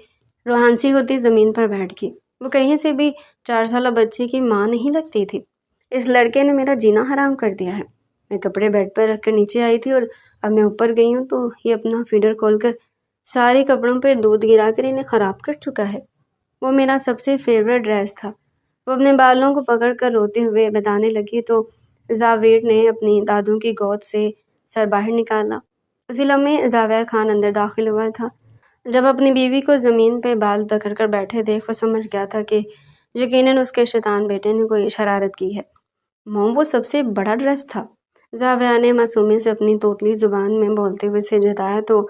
روحانسی ہوتی زمین پر بیٹھ گئی۔ وہ کہیں سے بھی 4 سالہ بچے کی ماں نہیں لگتی تھی۔ اس لڑکے نے میرا جینا حرام کر دیا ہے۔ میں کپڑے بیڈ پر رکھ کر نیچے آئی تھی، اور اب میں اوپر گئی ہوں تو یہ اپنا فیڈر کھول کر سارے کپڑوں پر دودھ گرا کر انہیں خراب کر چکا ہے۔ وہ میرا سب سے فیوریٹ ڈریس تھا۔ وہ اپنے بالوں کو پکڑ کر روتے ہوئے بتانے لگی تو زاویر نے اپنی دادو کی گود سے سر باہر نکالا۔ اسی لمحے زاویہ خان اندر داخل ہوا تھا۔ جب اپنی بیوی کو زمین پہ بال پکڑ کر بیٹھے دیکھ وہ سمجھ گیا تھا کہ یقیناً اس کے شیطان بیٹے نے کوئی شرارت کی ہے۔ موم وہ سب سے بڑا ڈریس تھا، زاویہ نے معصومی سے اپنی توتلی زبان میں بولتے ہوئے اسے جتایا تو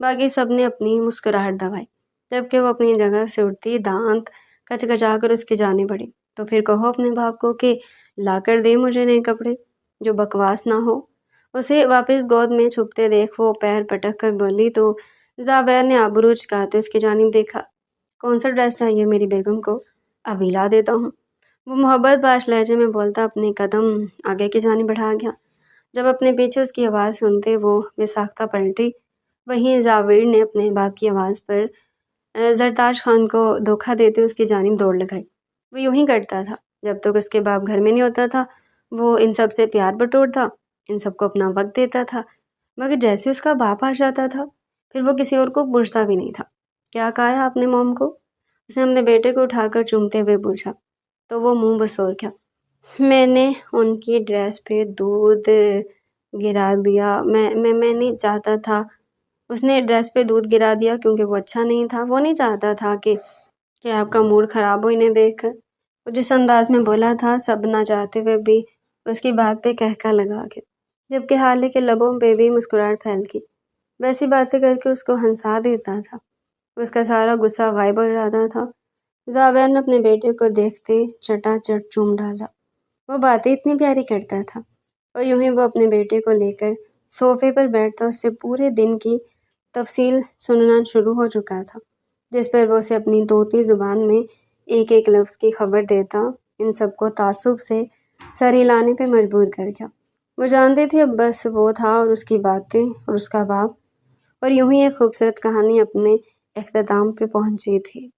باقی سب نے اپنی مسکراہٹ دبائی، جبکہ وہ اپنی جگہ سے اٹھتی دانت کچکچا کر اس کی جانب بڑھی۔ تو پھر کہو اپنے باپ کو کہ لا کر دے مجھے نئے کپڑے، جو بکواس نہ ہو۔ اسے واپس گود میں چھپتے دیکھ وہ پیر پٹک کر بولی تو زاویہ نے آبرو چکاتے اس کی جانب دیکھا۔ کون سا ڈریس چاہیے میری بیگم کو؟ ابھی لا دیتا ہوں۔ وہ محبت باش لہجے میں بولتا اپنے قدم آگے کی جانب بڑھا گیا۔ جب اپنے پیچھے اس کی آواز سنتے وہ بے ساختہ پلٹی، وہیں زاویر نے اپنے باپ کی آواز پر زرتاج خان کو دھوکہ دیتے اس کی جانب دوڑ لگائی۔ وہ یوں ہی کرتا تھا جب تک اس کے باپ گھر میں نہیں ہوتا تھا۔ وہ ان سب سے پیار بٹورتا، ان سب کو اپنا وقت دیتا تھا، مگر جیسے اس کا باپ آ جاتا تھا پھر وہ کسی اور کو پوچھتا بھی نہیں تھا۔ کیا کہا ہے آپ نے موم کو؟ اس نے اپنے بیٹے کو اٹھا کر چومتے ہوئے پوچھا تو وہ منہ بسور گیا۔ میں نے ان کی ڈریس پہ دودھ گرا دیا، میں نہیں چاہتا تھا۔ اس نے ڈریس پہ دودھ گرا دیا کیونکہ وہ اچھا نہیں تھا، وہ نہیں چاہتا تھا کہ آپ کا موڈ خراب ہو انہیں دیکھ کر۔ وہ جس انداز میں بولا تھا سب نہ چاہتے ہوئے بھی اس کی بات پہ کہکا لگا کے، جبکہ حالے کے لبوں پہ بھی مسکراہٹ پھیل گئی۔ ویسی باتیں کر کے اس کو ہنسا دیتا تھا، اس کا سارا غصہ غائب ہو جاتا تھا۔ زابیر نے اپنے بیٹے کو دیکھتے چٹا چٹ چوم ڈالا، وہ باتیں اتنی پیاری کرتا تھا، اور یوں ہی وہ اپنے بیٹے کو لے کر صوفے پر بیٹھتا اس سے پورے دن کی تفصیل سننا شروع ہو چکا تھا، جس پر وہ اسے اپنی طوطی زبان میں ایک ایک لفظ کی خبر دیتا، ان سب کو تعصب سے سر ہلانے پہ مجبور کر گیا۔ وہ جانتے تھے اب بس وہ تھا اور اس کی باتیں اور اس کا باپ، اور یوں ہی ایک خوبصورت کہانی اپنے اختتام پہ پہنچی تھی۔